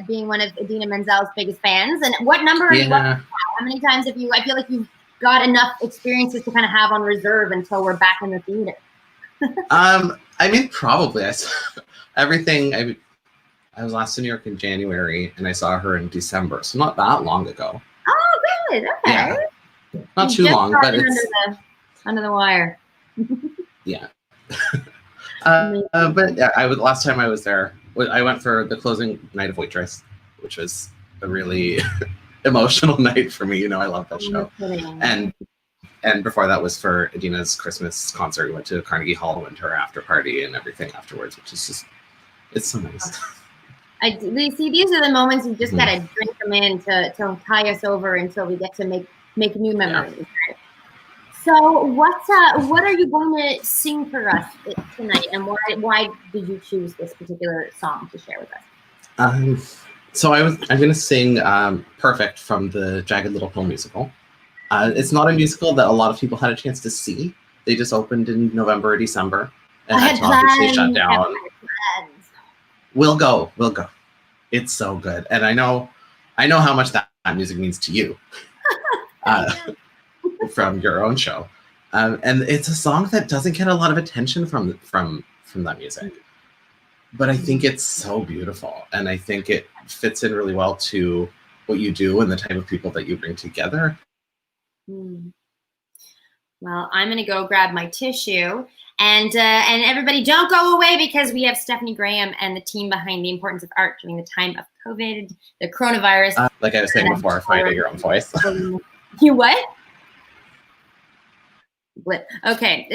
being one of Idina Menzel's biggest fans. And what number are you up to now? How many times have you? I feel like you've got enough experiences to kind of have on reserve until we're back in the theater. I mean, probably. Everything. I was last in New York in January, and I saw her in December, so not that long ago. Oh, good. Okay. Yeah. Not too long, but it's under the wire. Yeah. But yeah, last time I was there, I went for the closing night of Waitress, which was a really emotional night for me. You know, I love that show. And before that was for Idina's Christmas concert. We went to Carnegie Hall, went to her after party and everything afterwards, which is just, it's so nice. See, these are the moments you just gotta drink them in to tie us over until we get to make new memories. Yeah. Right? So what are you going to sing for us tonight, and why did you choose this particular song to share with us? So I'm going to sing "Perfect" from the Jagged Little Pill musical. It's not a musical that a lot of people had a chance to see. They just opened in November or December, and had to obviously shut down. We'll go. It's so good, and I know how much that music means to you. From your own show, and it's a song that doesn't get a lot of attention from that music, but I think it's so beautiful, and I think it fits in really well to what you do and the type of people that you bring together. Well, I'm gonna go grab my tissue, and everybody don't go away, because we have Stephanie Graham and the team behind The Importance of Art during the time of COVID, the coronavirus. Like I was saying before, finding your own voice. You what? Okay,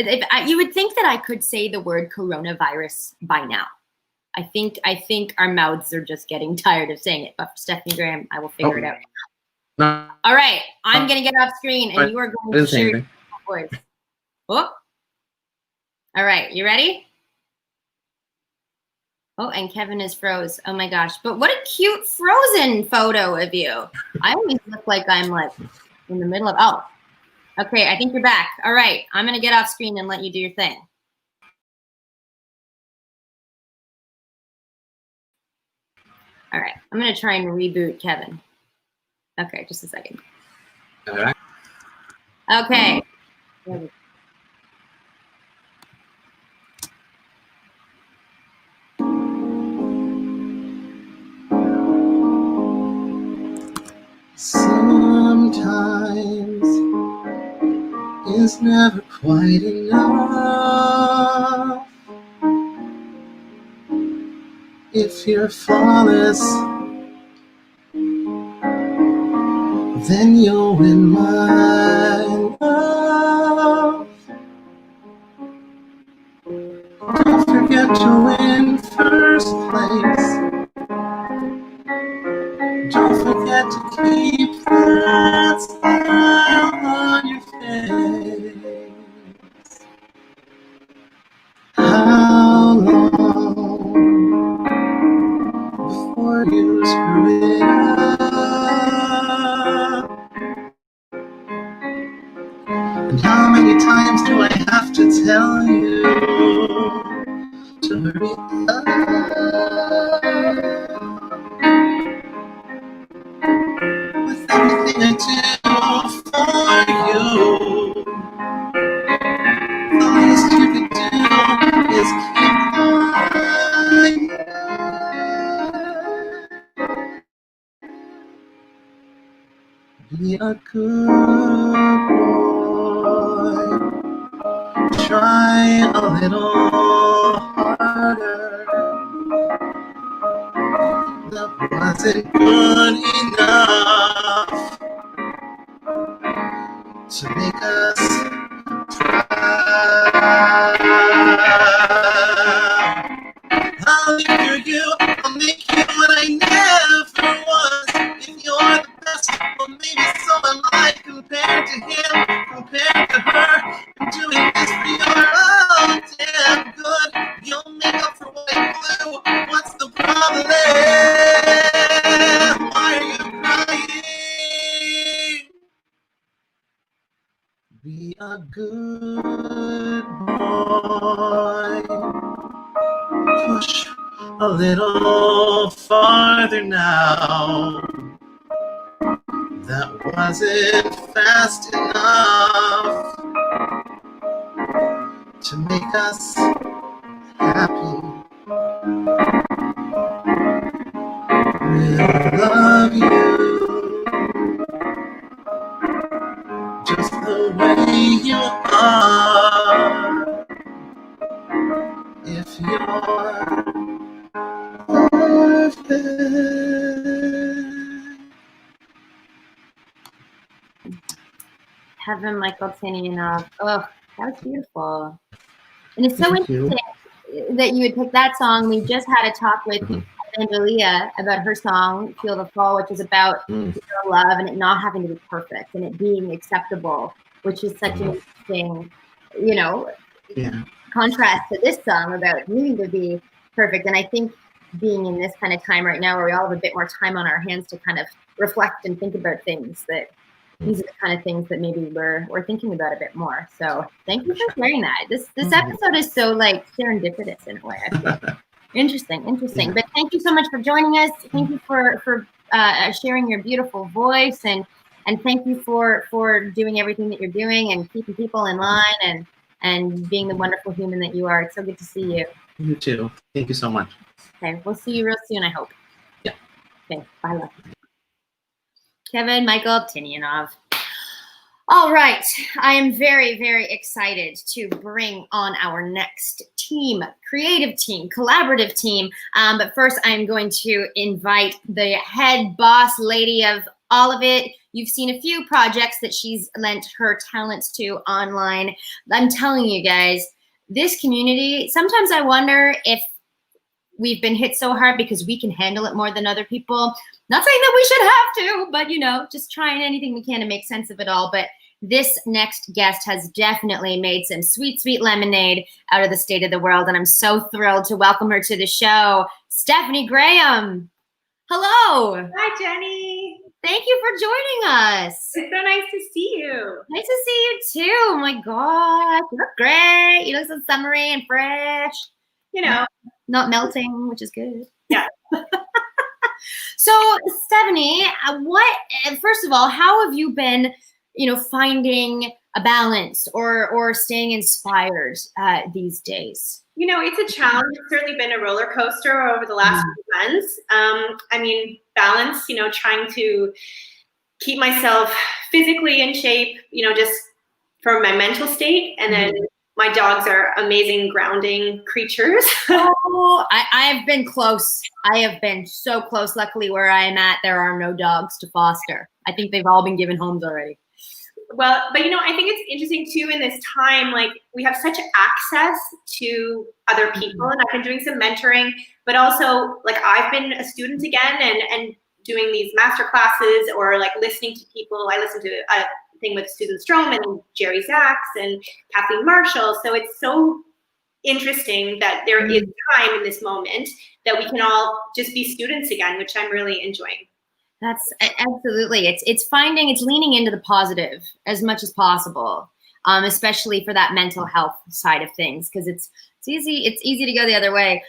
you would think that I could say the word coronavirus by now. I think our mouths are just getting tired of saying it. But for Stephanie Graham, I will figure it out. No. All right, I'm gonna get off screen, and you are going to share your voice. Oh. All right, you ready? Oh, and Kevin is froze. Oh my gosh! But what a cute frozen photo of you. I always look like I'm like in the middle of. Oh. Okay, I think you're back. All right, I'm gonna get off screen and let you do your thing. All right, I'm gonna try and reboot Kevin. Okay, just a second. All right. Okay. Sometimes is never quite enough. If you're flawless, then you'll win my love. Don't forget to win first place. Don't forget to keep that smile on your face. How long before you screw it up? And how many times do I have to tell you to hurry up? With everything I do, little harder. That wasn't good enough to make us proud. I'll live for you, I'll make you what I never was. If you're the best, well maybe so am I. Compared to him, compared to her, I'm doing this for your own damn good. You'll make up for what I blew. What's the problem? Why are you crying? Be a good boy. Push a little farther now. That wasn't fast enough to make us happy. We'll love you just the way you are. If you're perfect. Kevin Michael Tinianov. Oh, that was beautiful. And it's so Thank you. interesting that you would pick that song. We just had a talk with Evangelia about her song, Feel the Fall, which is about love and it not having to be perfect and it being acceptable, which is such an interesting, you know, contrast to this song about needing to be perfect. And I think being in this kind of time right now where we all have a bit more time on our hands to kind of reflect and think about things, that these are the kind of things that maybe we're thinking about a bit more. So thank you for sharing that. This episode is so like serendipitous in a way. I feel. Interesting. But thank you so much for joining us. Thank you for sharing your beautiful voice and thank you for doing everything that you're doing and keeping people in line and being the wonderful human that you are. It's so good to see you. You too. Thank you so much. Okay, we'll see you real soon, I hope. Yeah. Okay, bye, love. Kevin Michael Tinianov. All right, I am very, very excited to bring on our next team, creative team, collaborative team. But first, I'm going to invite the head boss lady of all of it. You've seen a few projects that she's lent her talents to online. I'm telling you guys, this community, sometimes I wonder if we've been hit so hard because we can handle it more than other people. Not saying that we should have to, but you know, just trying anything we can to make sense of it all. But this next guest has definitely made some sweet, sweet lemonade out of the state of the world. And I'm so thrilled to welcome her to the show, Stephanie Graham. Hello. Hi, Jenny. Thank you for joining us. It's so nice to see you. Nice to see you too. Oh my God, you look great. You look so summery and fresh. You know, not melting, which is good. Yeah. So, Stephanie, first of all, how have you been, finding a balance or staying inspired these days? You know, it's a challenge. It's certainly been a roller coaster over the last few months. Balance, trying to keep myself physically in shape, just for my mental state. And then my dogs are amazing grounding creatures. Oh, I've been close. I have been so close. Luckily, where I am at, there are no dogs to foster. I think they've all been given homes already. Well, but I think it's interesting too in this time, like we have such access to other people and I've been doing some mentoring, but also like I've been a student again and doing these master classes or like listening to people. I listen to a thing with Susan Strom and Jerry Zaks and Kathleen Marshall. So it's so interesting that there is time in this moment that we can all just be students again, which I'm really enjoying. That's absolutely. It's leaning into the positive as much as possible, especially for that mental health side of things, because it's easy to go the other way.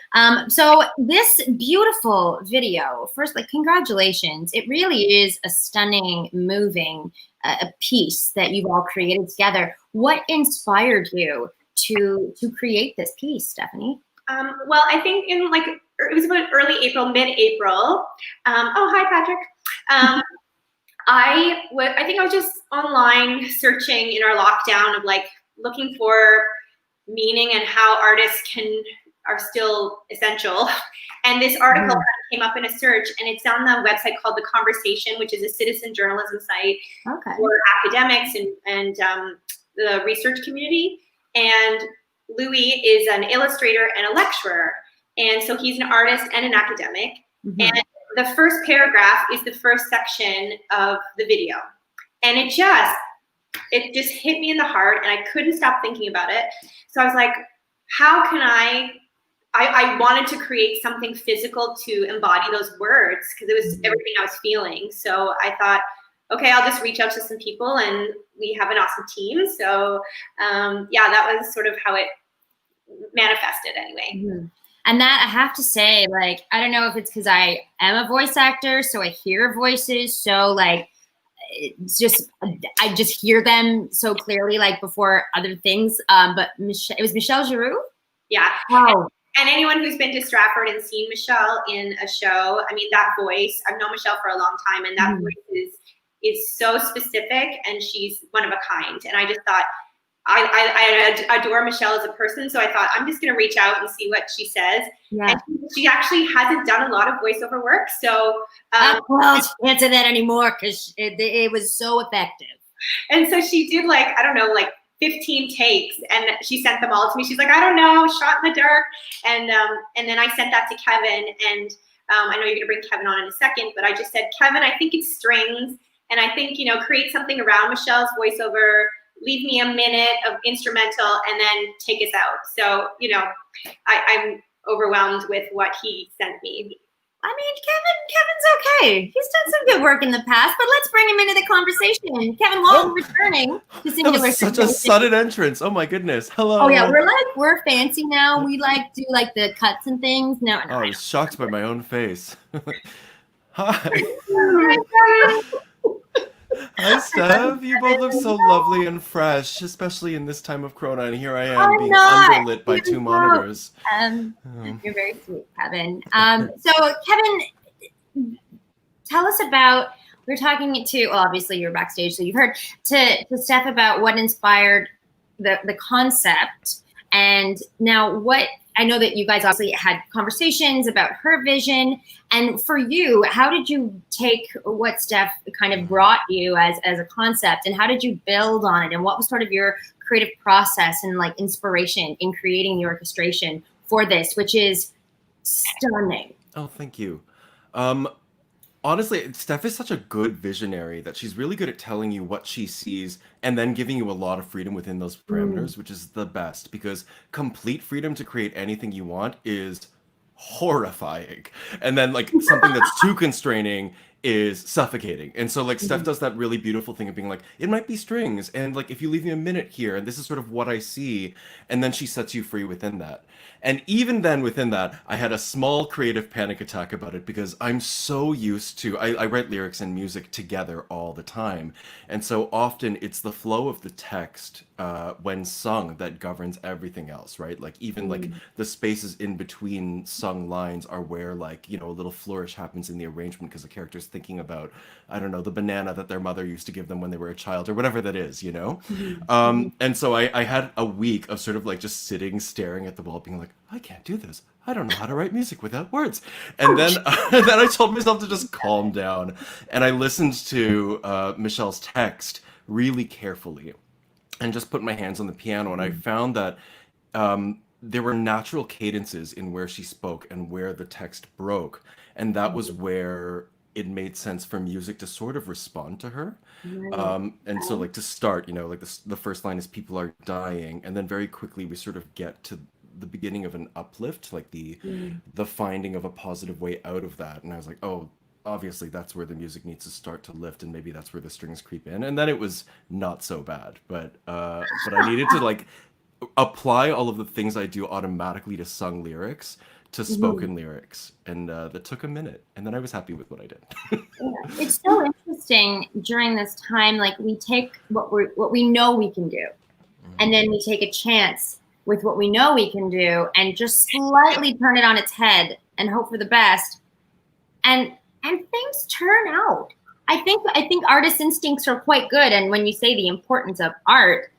So this beautiful video, first, congratulations. It really is a stunning, moving a piece that you've all created together. What inspired you to create this piece, Stephanie? Well, I think it was about early April, mid-April. Oh, hi, Patrick. I think I was just online searching in our lockdown of looking for meaning and how artists are still essential. And this article kind of came up in a search, and it's on the website called The Conversation, which is a citizen journalism site for academics and the research community. And Louis is an illustrator and a lecturer. And so he's an artist and an academic. And the first paragraph is the first section of the video. And it just hit me in the heart, and I couldn't stop thinking about it. So I was like, how can I wanted to create something physical to embody those words, because it was everything I was feeling. So I thought, okay, I'll just reach out to some people, and we have an awesome team. So that was sort of how it manifested anyway. And that, I have to say, like, I don't know if it's because I am a voice actor, so I hear voices, so like, I just hear them so clearly, like before other things. But it was Michelle Giroux. Yeah. Wow. And anyone who's been to Stratford and seen Michelle in a show, I mean, that voice, I've known Michelle for a long time, and that voice is so specific, and she's one of a kind. And I just thought, I adore Michelle as a person, so I thought, I'm just going to reach out and see what she says. Yeah. And she actually hasn't done a lot of voiceover work, so... well, she can't say that anymore, because it was so effective. And so she did, like, I don't know, like 15 takes, and she sent them all to me. She's like, I don't know, shot in the dark. And then I sent that to Kevin, and I know you're going to bring Kevin on in a second, but I just said, Kevin, I think it's strings, and I think, create something around Michelle's voiceover, leave me a minute of instrumental, and then take us out. So, I'm overwhelmed with what he sent me. I mean, Kevin's okay. He's done some good work in the past, but let's bring him into the conversation. Kevin Long returning to Singular. That was such a sudden entrance. Oh my goodness. Hello. Oh yeah, we're fancy now. We do like the cuts and things. No. I was shocked by my own face. Hi. Hi, Steph. You both look so lovely and fresh, especially in this time of Corona. And here I am being underlit by two monitors. You're very sweet, Kevin. So, Kevin, tell us about. We're talking to. Well, obviously, you're backstage, so you've heard to Steph about what inspired the concept, and now what. I know that you guys obviously had conversations about her vision, and for you, how did you take what Steph kind of brought you as a concept, and how did you build on it, and what was sort of your creative process and like inspiration in creating the orchestration for this, which is stunning? Oh, thank you. Honestly, Steph is such a good visionary that she's really good at telling you what she sees and then giving you a lot of freedom within those parameters, which is the best, because complete freedom to create anything you want is horrifying. And then like something that's too constraining is suffocating. And so like Steph does that really beautiful thing of being like, it might be strings, and like if you leave me a minute here, and this is sort of what I see, and then she sets you free within that. And even then within that, I had a small creative panic attack about it, because I'm so used to, I write lyrics and music together all the time. And so often it's the flow of the text when sung that governs everything else, right? Like even like the spaces in between sung lines are where like, a little flourish happens in the arrangement, because the character's thinking about, I don't know, the banana that their mother used to give them when they were a child, or whatever that is, And so I had a week of sort of like just sitting, staring at the wall, being like, I can't do this. I don't know how to write music without words. And then I told myself to just calm down. And I listened to Michelle's text really carefully and just put my hands on the piano. And I found that there were natural cadences in where she spoke and where the text broke. And that was where it made sense for music to sort of respond to her. And so like to start, like the first line is people are dying. And then very quickly we sort of get to the beginning of an uplift, like the finding of a positive way out of that. And I was like, oh, obviously that's where the music needs to start to lift, and maybe that's where the strings creep in. And then it was not so bad, but I needed to like apply all of the things I do automatically to sung lyrics to spoken lyrics, and that took a minute, and then I was happy with what I did. It's so interesting during this time, like we take what we know we can do, and then we take a chance with what we know we can do and just slightly turn it on its head and hope for the best, and things turn out. I think artist instincts are quite good, and when you say the importance of art,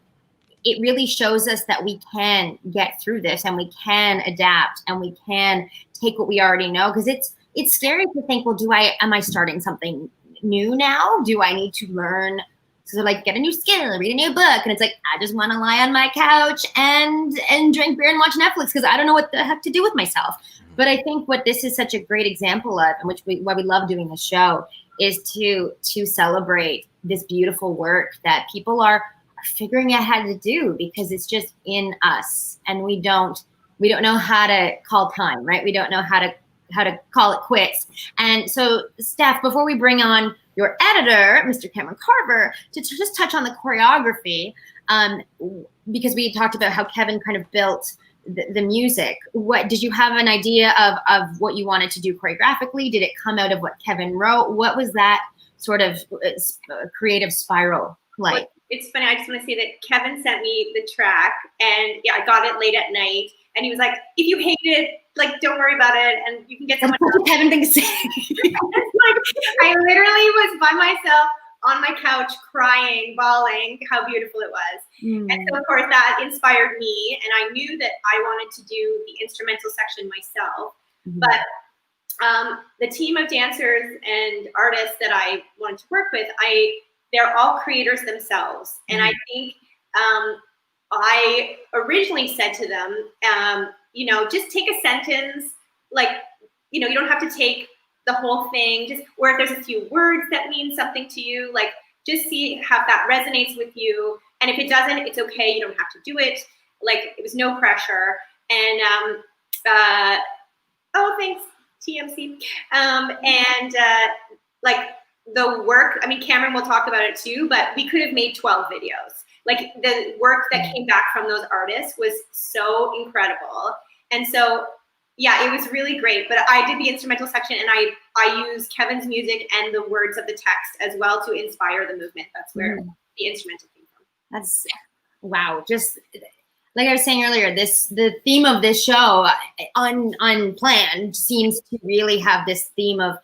it really shows us that we can get through this and we can adapt and we can take what we already know. Because it's scary to think, well, am I starting something new now? Do I need to learn? So like get a new skill, read a new book, and it's like I just want to lie on my couch and drink beer and watch Netflix because I don't know what the heck to do with myself. But I think what this is such a great example of, and why we love doing the show, is to celebrate this beautiful work that people are figuring out how to do, because it's just in us, and we don't know how to call time, right? We don't know how to call it quits. And so, Steph, before we bring on your editor, Mr. Cameron Carver, to just touch on the choreography, because we talked about how Kevin kind of built the music. What did you have an idea of what you wanted to do choreographically? Did it come out of what Kevin wrote? What was that sort of creative spiral like? Well, it's funny. I just want to say that Kevin sent me the track, and yeah, I got it late at night, and he was like, "If you hate it, like, don't worry about it, and you can get someone else." Kevin thinks. Like, I literally was by myself on my couch crying, bawling how beautiful it was. And so, of course, that inspired me, and I knew that I wanted to do the instrumental section myself. But the team of dancers and artists that I wanted to work with, they're all creators themselves. And I think I originally said to them, just take a sentence, like, you don't have to take the whole thing, or if there's a few words that mean something to you, like, just see how that resonates with you. And if it doesn't, it's okay. You don't have to do it. Like, it was no pressure. And, thanks, TMC. Like, the work, I mean, Cameron will talk about it too, but we could have made 12 videos. Like, the work that came back from those artists was so incredible. And so, yeah, it was really great. But I did the instrumental section, and I used Kevin's music and the words of the text as well to inspire the movement. That's where the instrumental came from. That's, wow. Just like I was saying earlier, the theme of this show, Unplanned, seems to really have this theme of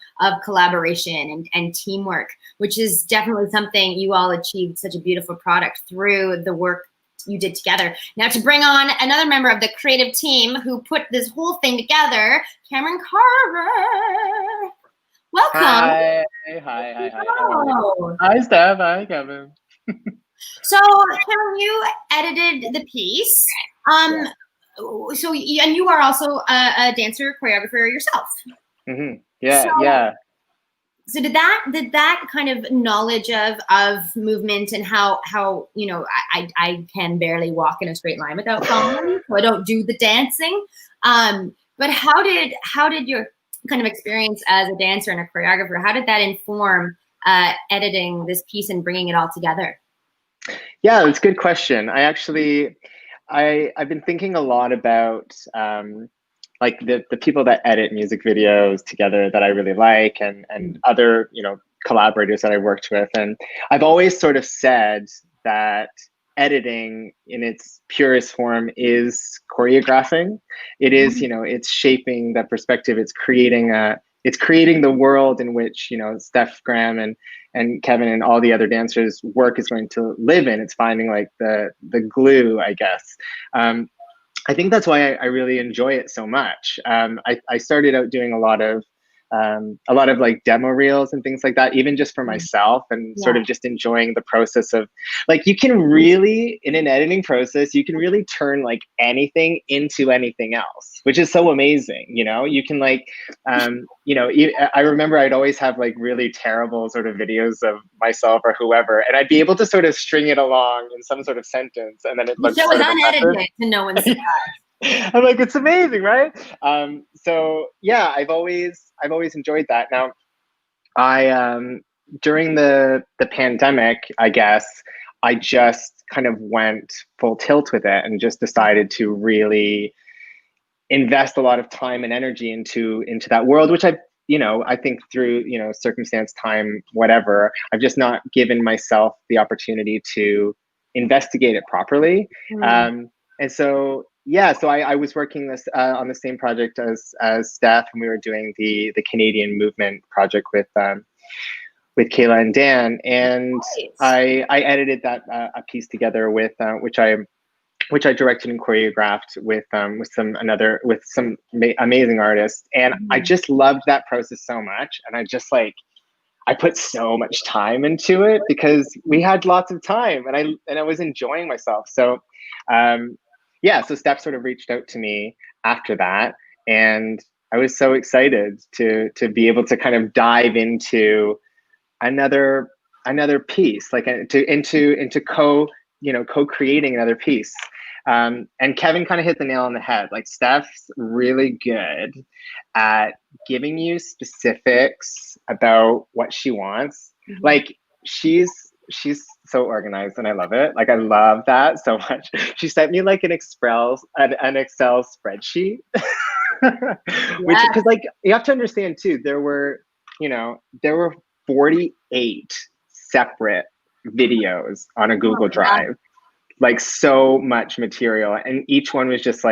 collaboration and teamwork, which is definitely something you all achieved such a beautiful product through the work you did together. Now, to bring on another member of the creative team who put this whole thing together, Cameron Carver. Welcome. Hi. Oh. Hi, Steph. Hi, Kevin. So, Cameron, you edited the piece. And you are also a dancer, choreographer yourself. Yeah. So did that kind of knowledge of movement and how I can barely walk in a straight line without falling, so I don't do the dancing. But how did your kind of experience as a dancer and a choreographer, how did that inform editing this piece and bringing it all together? Yeah, that's a good question. I've been thinking a lot about like the people that edit music videos together that I really like, and other, collaborators that I worked with. And I've always sort of said that editing in its purest form is choreographing. It is, it's shaping that perspective. It's creating the world in which, Steph, Graham, and Kevin and all the other dancers' work is going to live in. It's finding like the glue, I guess. I think that's why I really enjoy it so much. I started out doing a lot of like demo reels and things like that, even just for myself, and sort of just enjoying the process of, like, you can really, in an editing process, you can really turn like anything into anything else, which is so amazing. You can like, I remember I'd always have like really terrible sort of videos of myself or whoever, and I'd be able to sort of string it along in some sort of sentence, and then it looks so it was unedited to no one's surprise. I'm like, it's amazing, right? So yeah, I've always enjoyed that. Now, during the pandemic, I guess, I just kind of went full tilt with it and just decided to really invest a lot of time and energy into that world, which I think through, circumstance, time, whatever, I've just not given myself the opportunity to investigate it properly. And so, yeah, so I was working on the same project as Steph, and we were doing the Canadian movement project with Kayla and Dan, and I edited that a piece together with which I directed and choreographed with some amazing artists, and I just loved that process so much, and I put so much time into it because we had lots of time, and I was enjoying myself. So so Steph sort of reached out to me after that, and I was so excited to be able to kind of dive into another piece, like into co-creating another piece. And Kevin kind of hit the nail on the head. Like, Steph's really good at giving you specifics about what she wants. Like, she's so organized, and I love it. Like, I love that so much. She sent me like an Excel spreadsheet, which, because like, you have to understand too, there were 48 separate videos on a Google Drive, like so much material, and each one was just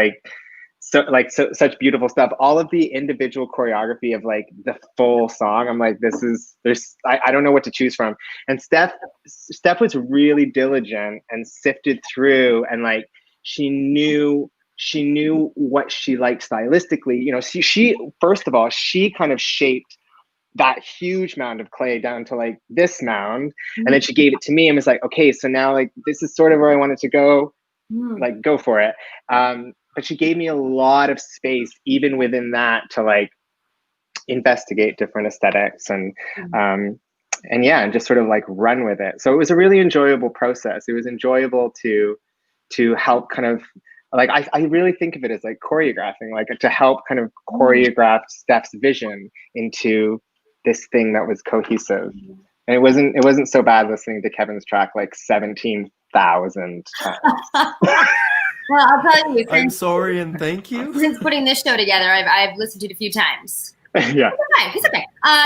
such beautiful stuff. All of the individual choreography of like the full song, I'm like, I don't know what to choose from. And Steph was really diligent and sifted through, and like she knew what she liked stylistically. She first of all, she kind of shaped that huge mound of clay down to like this mound, and then she gave it to me and was like, okay, so now like this is sort of where I wanted to go, like go for it. But she gave me a lot of space even within that to like investigate different aesthetics and just sort of like run with it. So it was a really enjoyable process. It was enjoyable to help kind of like, I really think of it as like choreographing, like to help kind of choreograph Steph's vision into this thing that was cohesive. And it wasn't so bad listening to Kevin's track like 17,000 times. Well, I'll tell you. I'm sorry and thank you. Since putting this show together, I've listened to it a few times. Yeah. It's okay.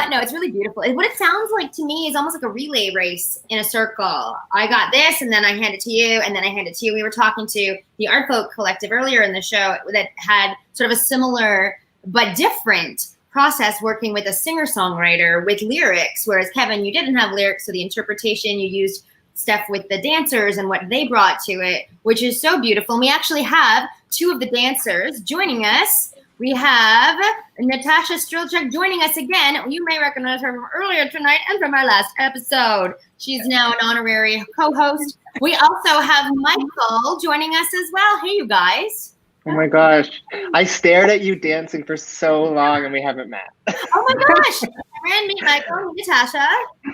No, it's really beautiful. What it sounds like to me is almost like a relay race in a circle. I got this, and then I hand it to you, and then I hand it to you. We were talking to the Artfolk collective earlier in the show that had sort of a similar but different process working with a singer-songwriter with lyrics, whereas Kevin, you didn't have lyrics, so the interpretation, you used stuff with the dancers and what they brought to it, which is so beautiful. And we actually have two of the dancers joining us. We have Natasha Strilchuk joining us again. You may recognize her from earlier tonight and from our last episode. She's now an honorary co-host. We also have Michael joining us as well. Hey, you guys. Oh my gosh. I stared at you dancing for so long and we haven't met. Oh my gosh. Randy, Michael, Natasha.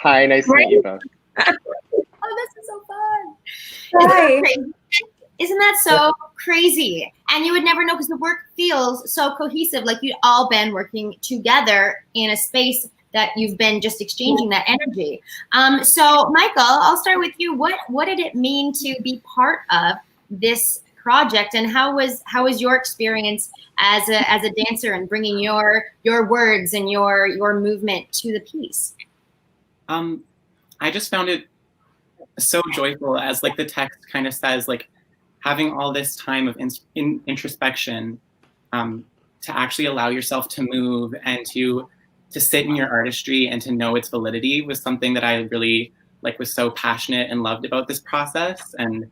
Hi, nice to meet you both. Oh, this is so fun. Hi. Isn't that so crazy? And you would never know because the work feels so cohesive, like you'd all been working together in a space that you've been just exchanging that energy. So Michael, I'll start with you. What did it mean to be part of this project, and how was your experience as a dancer and bringing your words and your movement to the piece? I just found it so joyful, as like the text kind of says, like having all this time of introspection to actually allow yourself to move and to sit in your artistry and to know its validity was something that I really like was so passionate and loved about this process. And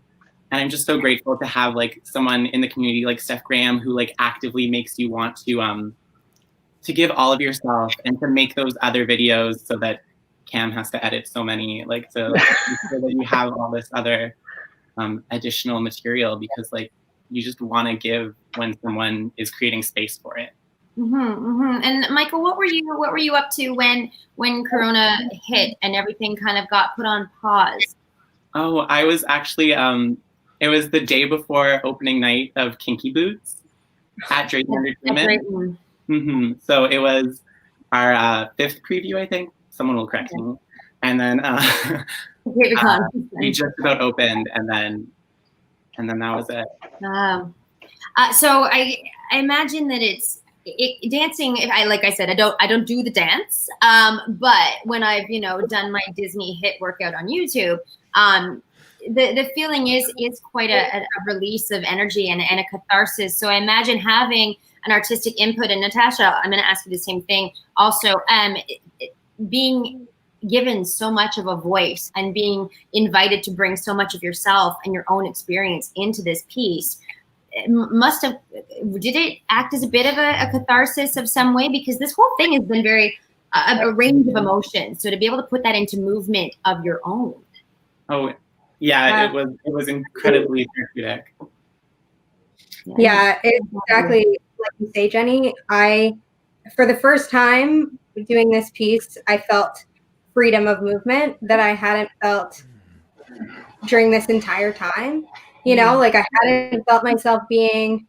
I'm just so grateful to have like someone in the community like Steph Graham who like actively makes you want to give all of yourself and to make those other videos so that Cam has to edit so many, like so that you have all this other additional material, because like you just want to give when someone is creating space for it. And Michael, what were you up to when Corona hit and everything kind of got put on pause? Oh, I was actually it was the day before opening night of Kinky Boots at Drayton Entertainment. So it was our 5th preview, I think. Someone will correct me. And then we just about opened, and then that was it. So I imagine that dancing. Like I said, I don't do the dance. But when I've done my Disney hit workout on YouTube, the feeling is quite a release of energy and a catharsis. So I imagine having an artistic input. And Natasha, I'm going to ask you the same thing. Also, being given so much of a voice and being invited to bring so much of yourself and your own experience into this piece. Did it act as a bit of a catharsis of some way? Because this whole thing has been very a range of emotions. So to be able to put that into movement of your own. Oh, yeah, it was incredibly therapeutic. Yeah, it's exactly like you say, Jenny. For the first time doing this piece, I felt freedom of movement that I hadn't felt during this entire time. You know, like I hadn't felt myself being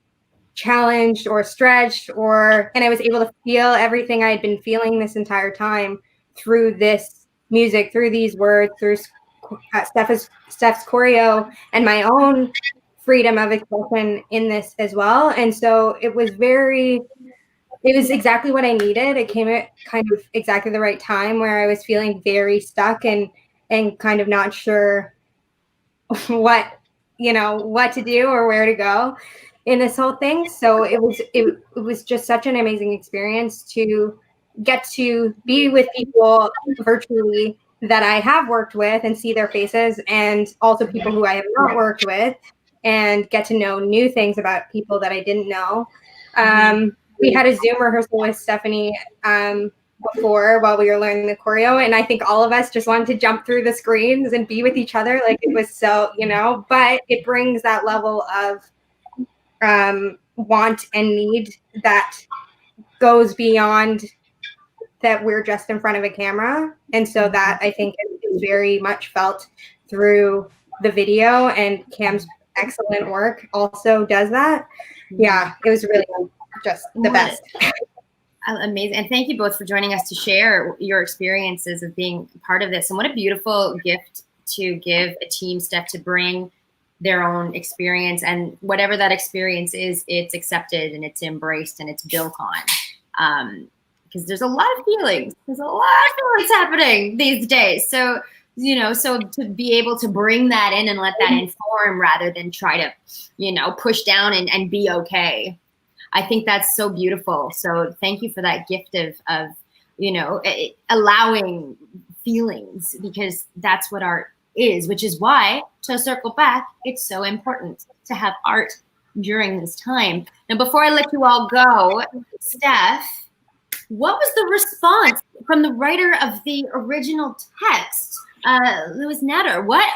challenged or stretched, and I was able to feel everything I had been feeling this entire time through this music, through these words, through Steph's choreo, and my own freedom of expression in this as well. And so it was exactly what I needed. It came at kind of exactly the right time where I was feeling very stuck and kind of not sure what to do or where to go in this whole thing. So it was just such an amazing experience to get to be with people virtually that I have worked with and see their faces, and also people who I have not worked with, and get to know new things about people that I didn't know. We had a Zoom rehearsal with Stephanie before while we were learning the choreo, and I think all of us just wanted to jump through the screens and be with each other. Like, it was so, but it brings that level of want and need that goes beyond that we're just in front of a camera. And so that, I think, is very much felt through the video, and Cam's excellent work also does that. Yeah, it was really just the best. Amazing. And thank you both for joining us to share your experiences of being part of this. And what a beautiful gift to give a team, Steph, to bring their own experience, and whatever that experience is, it's accepted and it's embraced and it's built on. Because there's a lot of feelings. There's a lot of feelings happening these days. So, so to be able to bring that in and let that inform rather than try to, push down and be okay. I think that's so beautiful. So thank you for that gift of allowing feelings, because that's what art is, which is why, to circle back, it's so important to have art during this time. Now, before I let you all go, Steph, what was the response from the writer of the original text, Louis Natter? What?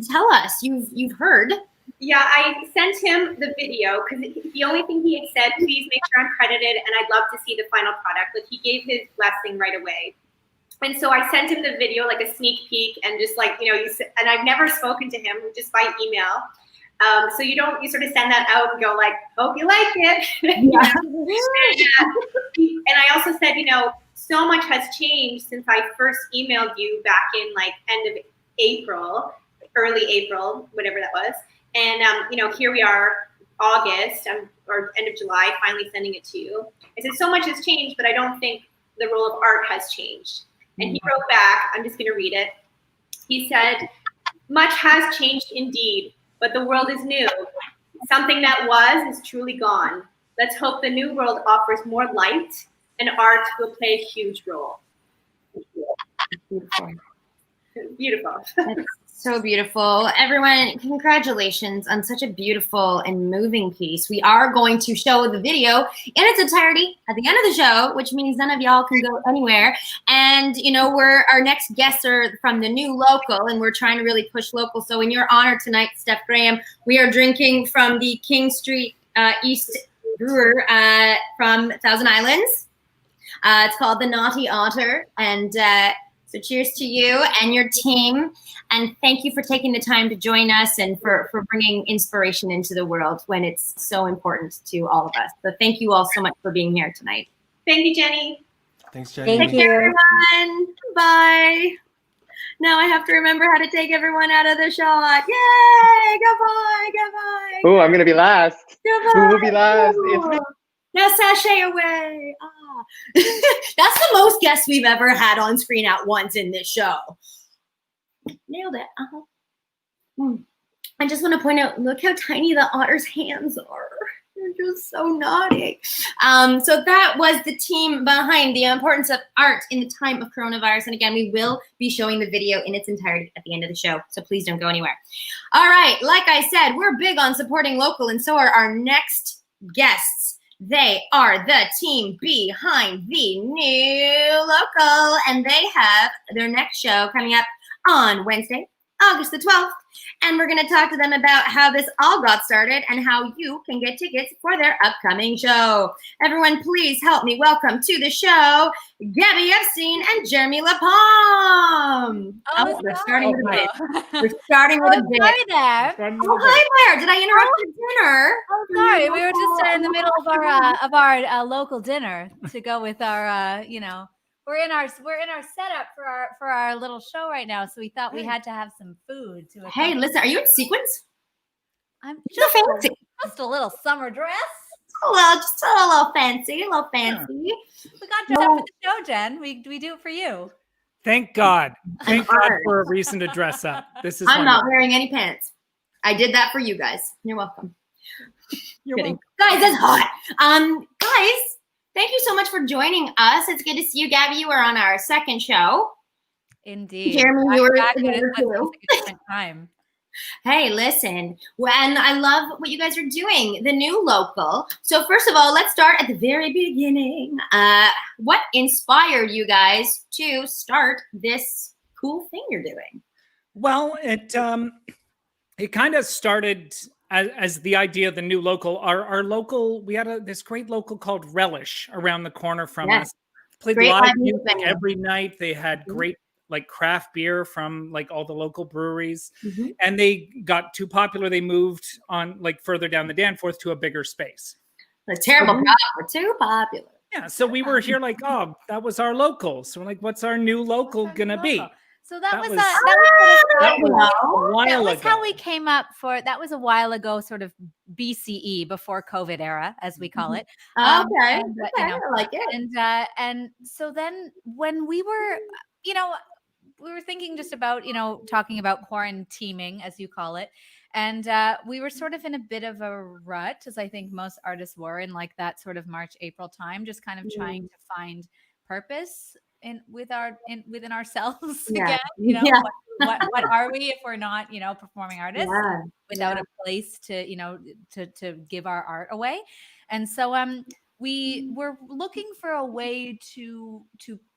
Tell us. You've heard. Yeah, I sent him the video because the only thing he had said, please make sure I'm credited, and I'd love to see the final product. Like, he gave his blessing right away. And so I sent him the video, like a sneak peek, and just like, and I've never spoken to him, just by email. So you sort of send that out and go like, hope you like it. Yeah. And I also said, so much has changed since I first emailed you back in like end of April, early April, whatever that was. And, here we are, August, or end of July, finally sending it to you. I said, so much has changed, but I don't think the role of art has changed. And he wrote back, I'm just going to read it. He said, much has changed indeed, but the world is new. Something that was is truly gone. Let's hope the new world offers more light, and art will play a huge role. Beautiful. Beautiful. That's so beautiful. Everyone, congratulations on such a beautiful and moving piece. We are going to show the video in its entirety at the end of the show, which means none of y'all can go anywhere. And, our next guests are from the new local, and we're trying to really push local. So in your honor tonight, Steph Graham, we are drinking from the King Street East Brewer from Thousand Islands. It's called the Naughty Otter. And so cheers to you and your team. And thank you for taking the time to join us and for bringing inspiration into the world when it's so important to all of us. So thank you all so much for being here tonight. Thank you, Jenny. Thanks, Jenny. Take care, everyone. Bye. Now I have to remember how to take everyone out of the shot. Yay! Goodbye, goodbye. Oh, I'm going to be last. Goodbye. Who will be last? It's me. Now sashay away. That's the most guests we've ever had on screen at once in this show. Nailed it. I just want to point out, look how tiny the otter's hands are. They're just so naughty. So that was the team behind the importance of art in the time of coronavirus. And again, we will be showing the video in its entirety at the end of the show. So please don't go anywhere. All right. Like I said, we're big on supporting local, and so are our next guests. They are the team behind the new local, and they have their next show coming up on Wednesday, August the 12th. And we're going to talk to them about how this all got started and how you can get tickets for their upcoming show. Everyone, please help me welcome to the show, Gabby Epstein and Jeremy LaPalme. We're starting with a bit. We're starting with a bit. Sorry there. Oh, hi there. Did I interrupt your dinner? Oh, sorry. We were just in the middle of our local dinner to go with our, we're in our setup for our little show right now, so we thought we had to have some food to. Hey, listen, are you in sequins? I'm just a little summer dress. Well, just a little fancy, We got dressed up for the show, Jen. We do it for you. Thank God. Thank God for a reason to dress up. This is. I'm not wearing any pants. I did that for you guys. You're welcome. You're welcome. Guys, it's hot. Guys. Thank you so much for joining us. It's good to see you, Gabby. You were on our second show. Indeed. Jeremy, you were there too. Time. Hey, listen. And I love what you guys are doing, the new local. So first of all, let's start at the very beginning. What inspired you guys to start this cool thing you're doing? Well, it kind of started as the idea of the new local. Our local, we had this great local called Relish around the corner from us. Played live music every night. They had great craft beer from all the local breweries, and they got too popular. They moved on further down the Danforth to a bigger space. A terrible problem. We're too popular. Yeah, so we were here oh, that was our local. So we're like, what's our new local gonna be? So that was how we came up for. That was a while ago, sort of BCE, before COVID era, as we call it. I like it. And so then when we were, we were thinking just about, talking about quarantining, as you call it. And we were sort of in a bit of a rut, as I think most artists were in that sort of March, April time, just kind of trying to find purpose within ourselves again. What are we if we're not, performing artists without a place to give our art away? And so we were looking for a way to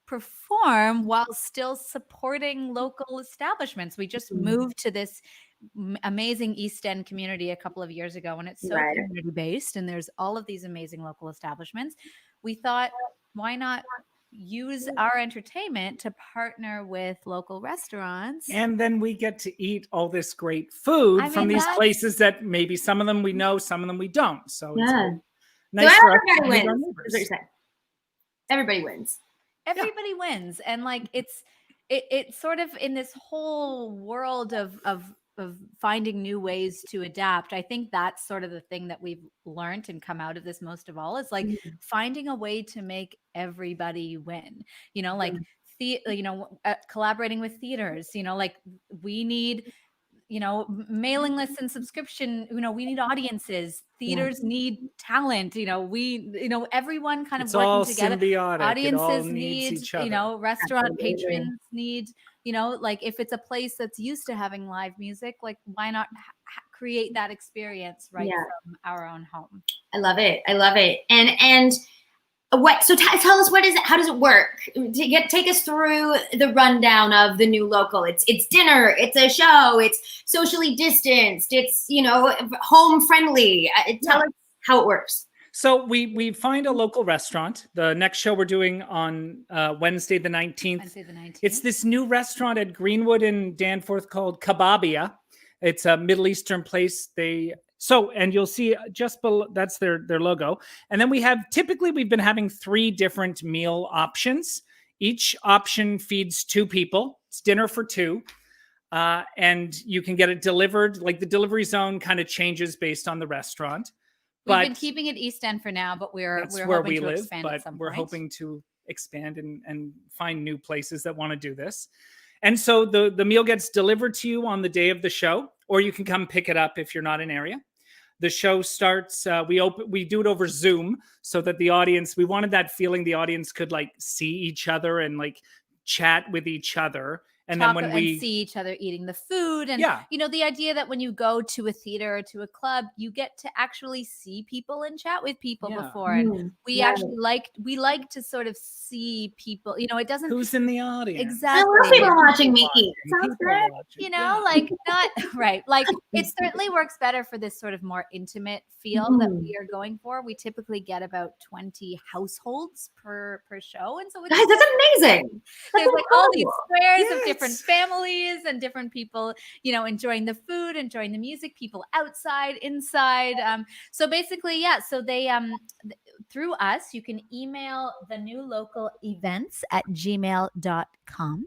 perform while still supporting local establishments. We just moved to this amazing East End community a couple of years ago, and it's so community based, and there's all of these amazing local establishments. We thought, why not use our entertainment to partner with local restaurants, and then we get to eat all this great food from these places that maybe some of them we know, some of them we don't. So it's nice so for us everybody to meet our wins. neighbors. That's what you're saying. Everybody wins. Everybody wins, and it's sort of in this whole world of finding new ways to adapt. I think that's sort of the thing that we've learned and come out of this most of all is finding a way to make everybody win. Collaborating with theaters. We need mailing lists and subscription. We need audiences. Theaters need talent. Everyone kind of working together. Symbiotic. Audiences need, restaurant patrons need. If it's a place that's used to having live music, why not create that experience from our own home? I love it. And what? So tell us, what is it? How does it work? Take us through the rundown of the new local. It's dinner. It's a show. It's socially distanced. It's home friendly. Tell us how it works. So we find a local restaurant. The next show we're doing on Wednesday the 19th. It's this new restaurant at Greenwood in Danforth called Kebabia. It's a Middle Eastern place. And you'll see just below, that's their logo. And then we've been having 3 different meal options. Each option feeds 2 people. It's dinner for 2. And you can get it delivered. The delivery zone kind of changes based on the restaurant. We've been keeping it East End for now, but we're hoping to expand at some point. We're hoping to expand and find new places that want to do this. And so the meal gets delivered to you on the day of the show, or you can come pick it up if you're not in area. the show starts. We do it over Zoom so that the audience. We wanted that feeling the audience could like see each other and like chat with each other. And then when we see each other eating the food, and you know, the idea that when you go to a theater or to a club, you get to actually see people and chat with people before. And we actually like to sort of see people. You know, it doesn't. Who's in the audience? Exactly. I love people watching me eat. Sounds good. You know, like not right. Like it certainly works better for this sort of more intimate feel that we are going for. We typically get about 20 households per show, and so it's guys, that's amazing. There's like all these squares of different families and different people, you know, enjoying the food, enjoying the music, people outside, inside. So basically, so they through us, you can email the new local events at gmail.com.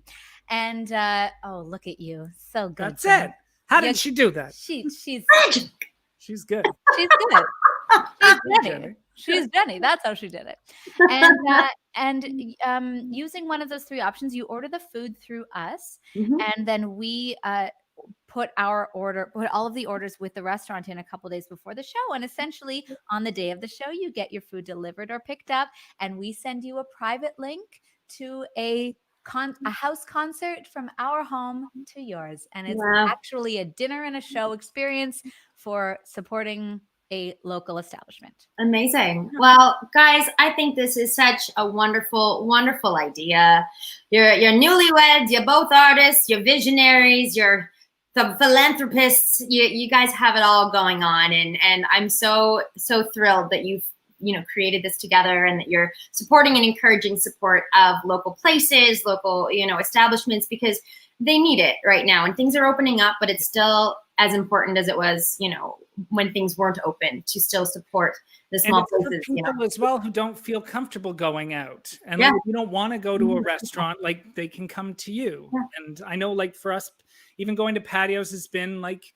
And oh, look at you. So good. That's it. How did she do that? She's good. She's good. She's Jenny. She's Jenny. That's how she did it. And using one of those three options, you order the food through us, and then we put all of the orders with the restaurant in a couple days before the show. And essentially on the day of the show, you get your food delivered or picked up, and we send you a private link to a house concert from our home to yours. And it's actually a dinner and a show experience for supporting a local establishment. Amazing. Well, guys, I think this is such a wonderful, wonderful idea. You're newlyweds, you're both artists, you're visionaries, you're the philanthropists. You guys have it all going on, and I'm so thrilled that you've created this together, and that you're supporting and encouraging support of local places, local establishments, because they need it right now, and things are opening up, but it's still as important as it was, when things weren't open, to still support the small places. People as well who don't feel comfortable going out, and like, you don't want to go to a restaurant, like they can come to you. And I know, like for us, even going to patios has been like,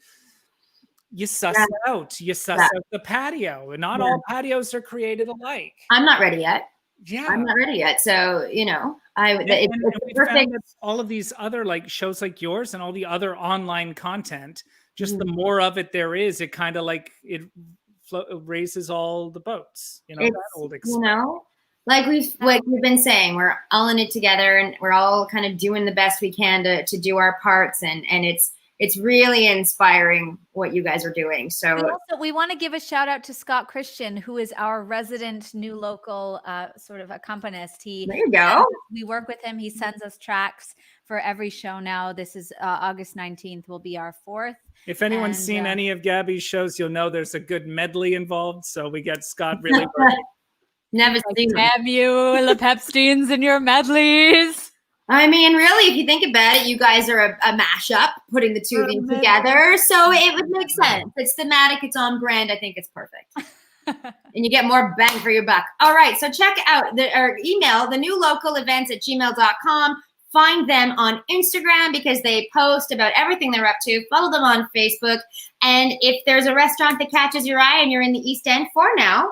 you suss out the patio, and not all patios are created alike. I'm not ready yet. Yeah, I'm not ready yet. So we found that all of these other like shows like yours and all the other online content, just the more of it there is, it kind of like it raises all the boats. That old expression. Like we've been saying, we're all in it together, and we're all kind of doing the best we can to do our parts, and it's really inspiring what you guys are doing. So we want to give a shout out to Scott Christian, who is our resident new local sort of accompanist. There you go. We work with him. He sends us tracks for every show now. This is August 19th will be our 4th. If anyone's seen any of Gabby's shows, you'll know there's a good medley involved. So we get Scott really working. Never seen Samuel Pepsteins in your medleys. I mean, really, if you think about it, you guys are a mashup, putting the two of you together. So it would make sense. It's thematic. It's on brand. I think it's perfect. And you get more bang for your buck. All right. So check out our email, the new local events at gmail.com. Find them on Instagram because they post about everything they're up to. Follow them on Facebook. And if there's a restaurant that catches your eye and you're in the East End for now,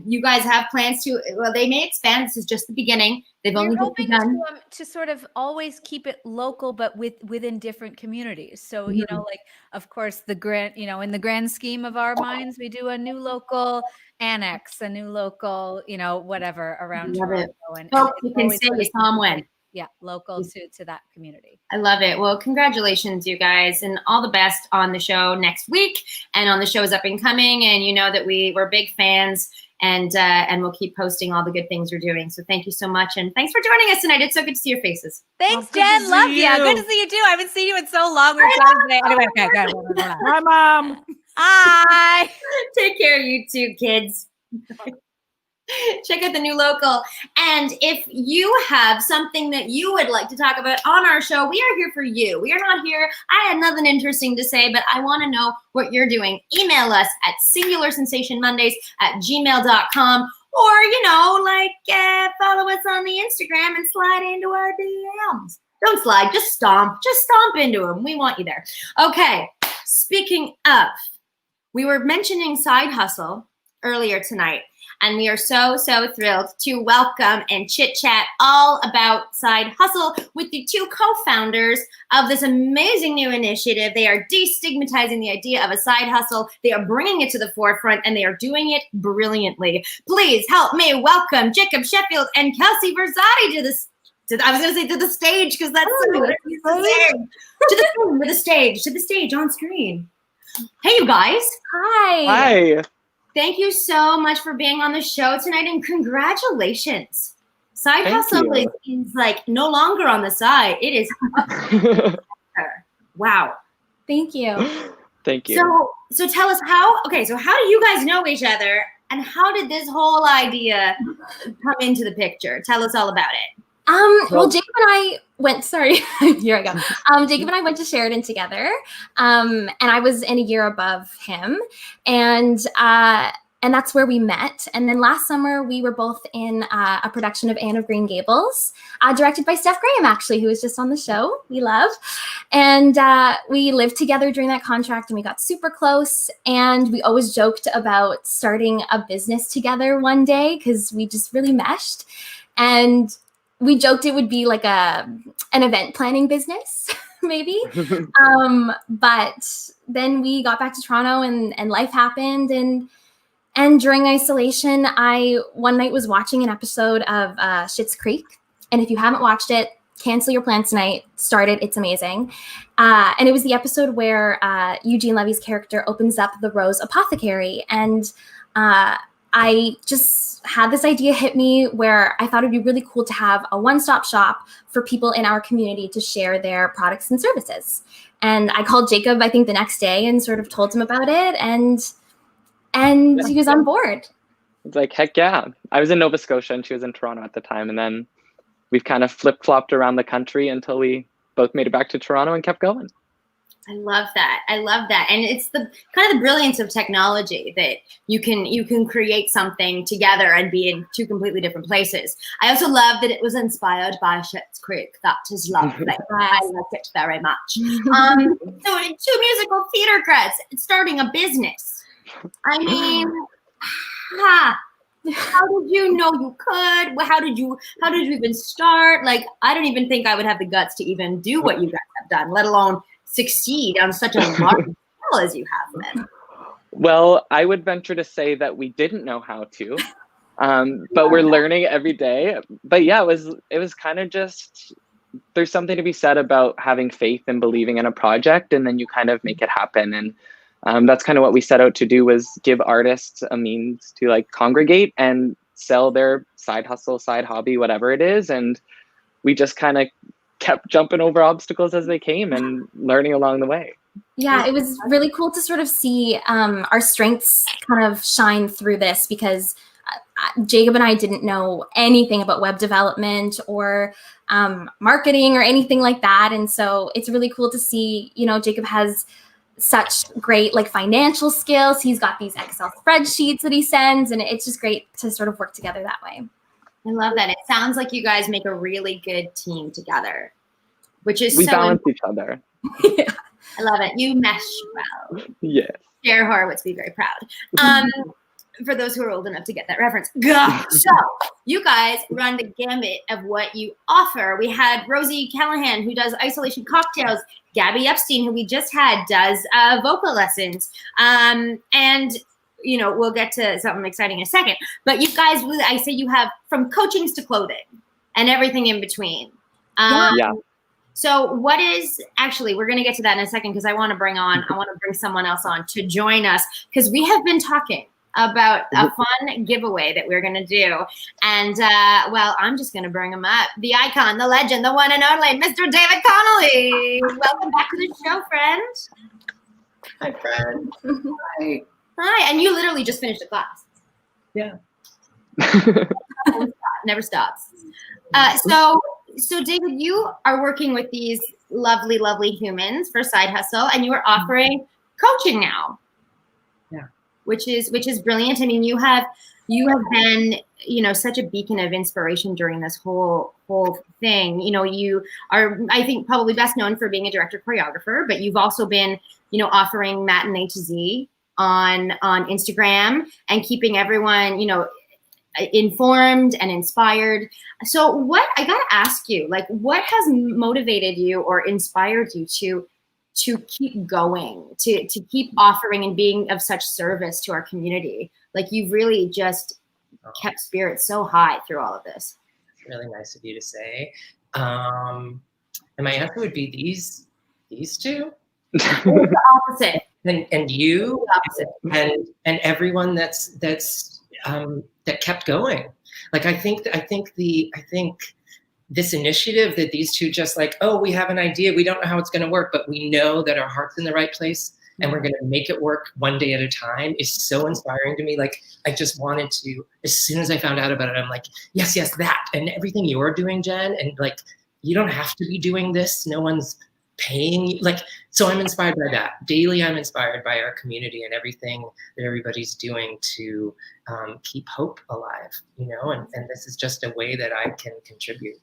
you guys have plans to, they may expand. This is just the beginning. They've only begun. To sort of always keep it local, but within different communities. So, like, of course, the grand, in the grand scheme of our minds, we do a new local annex, a new local, whatever around Choreo. And you can say you saw them when. Yeah, local to that community. I love it. Well, congratulations, you guys, and all the best on the show next week and on the shows up and coming. And you know that we're big fans, and we'll keep posting all the good things you're doing. So thank you so much, and thanks for joining us tonight. It's so good to see your faces. Thanks, Jen. Love you. Good to see you too. I haven't seen you in so long. We were talking today. Anyway, okay, good. Hi, Mom. Hi. Take care, you two kids. Check out the new local. And if you have something that you would like to talk about on our show, we are here for you. We are not here. I had nothing interesting to say, but I want to know what you're doing. Email us at singularsensationmondays@gmail.com, or, follow us on the Instagram and slide into our DMs. Don't slide, just stomp. Just stomp into them. We want you there. Okay, speaking of, we were mentioning SideHustle. earlier tonight. And we are so thrilled to welcome and chit chat all about Side Hustle with the two co-founders of this amazing new initiative. They are destigmatizing the idea of a side hustle. They are bringing it to the forefront, and they are doing it brilliantly. Please help me welcome Jacob Sheffield and Kelsey Verzotti to this. I was going to say to the stage because that's to the stage on screen. Hey, you guys. Hi. Thank you so much for being on the show tonight, and congratulations. Side Hustle is like no longer on the side. It is wow. Thank you. Thank you. So tell us how do you guys know each other, and how did this whole idea come into the picture? Tell us all about it. Well, Jacob and I went, here I go. Jacob and I went to Sheridan together, and I was in a year above him, and that's where we met. And then last summer, we were both in a production of Anne of Green Gables, directed by Steph Graham, actually, who was just on the show. We love. And we lived together during that contract, and we got super close. And we always joked about starting a business together one day because we just really meshed. And we joked it would be like an event planning business, maybe. But then we got back to Toronto, and life happened. And during isolation, I one night was watching an episode of Schitt's Creek. And if you haven't watched it, cancel your plans tonight. Start it. It's amazing. And it was the episode where Eugene Levy's character opens up the Rose Apothecary. And I just had this idea hit me where I thought it'd be really cool to have a one-stop shop for people in our community to share their products and services. And I called Jacob, I think, the next day and sort of told him about it. And he was on board. It's like, heck yeah. I was in Nova Scotia and she was in Toronto at the time. And then we've kind of flip-flopped around the country until we both made it back to Toronto and kept going. I love that. And it's the kind of the brilliance of technology that you can create something together and be in two completely different places. I also love that it was inspired by Schitt's Creek. That is lovely. I like it very much. So two musical theater grads starting a business. I mean, how did you know you could? How did you even start? Like, I don't even think I would have the guts to even do what you guys have done, let alone succeed on such a large scale as you have been. Well, I would venture to say that we didn't know how to, but we're learning every day. But yeah, it was kind of just, there's something to be said about having faith and believing in a project, and then you kind of make it happen. And that's kind of what we set out to do, was give artists a means to like congregate and sell their side hustle, side hobby, whatever it is. And we just kind of kept jumping over obstacles as they came and learning along the way. Yeah, it was really cool to sort of see our strengths kind of shine through this, because Jacob and I didn't know anything about web development or marketing or anything like that. And so it's really cool to see, Jacob has such great like financial skills. He's got these Excel spreadsheets that he sends, and it's just great to sort of work together that way. I love that. It sounds like you guys make a really good team together, which is we balance each other. Yeah. I love it. You mesh well. Yes. Cher Horowitz, be very proud. For those who are old enough to get that reference. So you guys run the gambit of what you offer. We had Rosie Callahan, who does isolation cocktails. Gabby Epstein, who we just had, does vocal lessons. And we'll get to something exciting in a second. But you guys, I say you have from coachings to clothing and everything in between. Yeah. So what is, actually, we're going to get to that in a second, because I want to bring someone else on to join us, because we have been talking about a fun giveaway that we're going to do. And, I'm just going to bring him up. The icon, the legend, the one and only, Mr. David Connolly. Welcome back to the show, friend. Hi, friend. Hi. Hi, and you literally just finished the class. Yeah. Never stops. So David, you are working with these lovely, lovely humans for Side Hustle, and you are offering coaching now. Yeah. Which is brilliant. I mean, you have been, such a beacon of inspiration during this whole thing. You are, I think, probably best known for being a director choreographer, but you've also been, offering matinee to Z on Instagram and keeping everyone, you know, informed and inspired. So what, I gotta ask you, like, what has motivated you or inspired you to keep going, to keep offering and being of such service to our community? Like, you've really just kept spirits so high through all of this. It's really nice of you to say. And my answer would be these two. The opposite. And you, and everyone that kept going. Like, I think this initiative that these two just like, oh, we have an idea, we don't know how it's going to work, but we know that our heart's in the right place and we're going to make it work one day at a time, is so inspiring to me. Like, I just wanted to, as soon as I found out about it, I'm like, yes, that. And everything you're doing, Jen, and like, you don't have to be doing this. No one's paying you. Like, so I'm inspired by that. Daily, I'm inspired by our community and everything that everybody's doing to keep hope alive, you know, and this is just a way that I can contribute.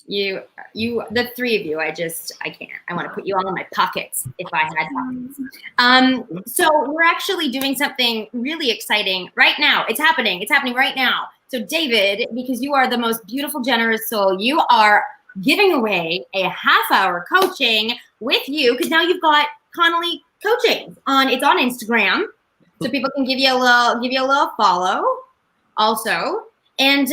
You, the three of you, I can't. I want to put you all in my pockets if I had pockets. So we're actually doing something really exciting right now. It's happening right now. So David, because you are the most beautiful, generous soul, you are giving away a half-hour coaching with you, because now you've got Connolly coaching it's on Instagram, so people can give you a little follow also. And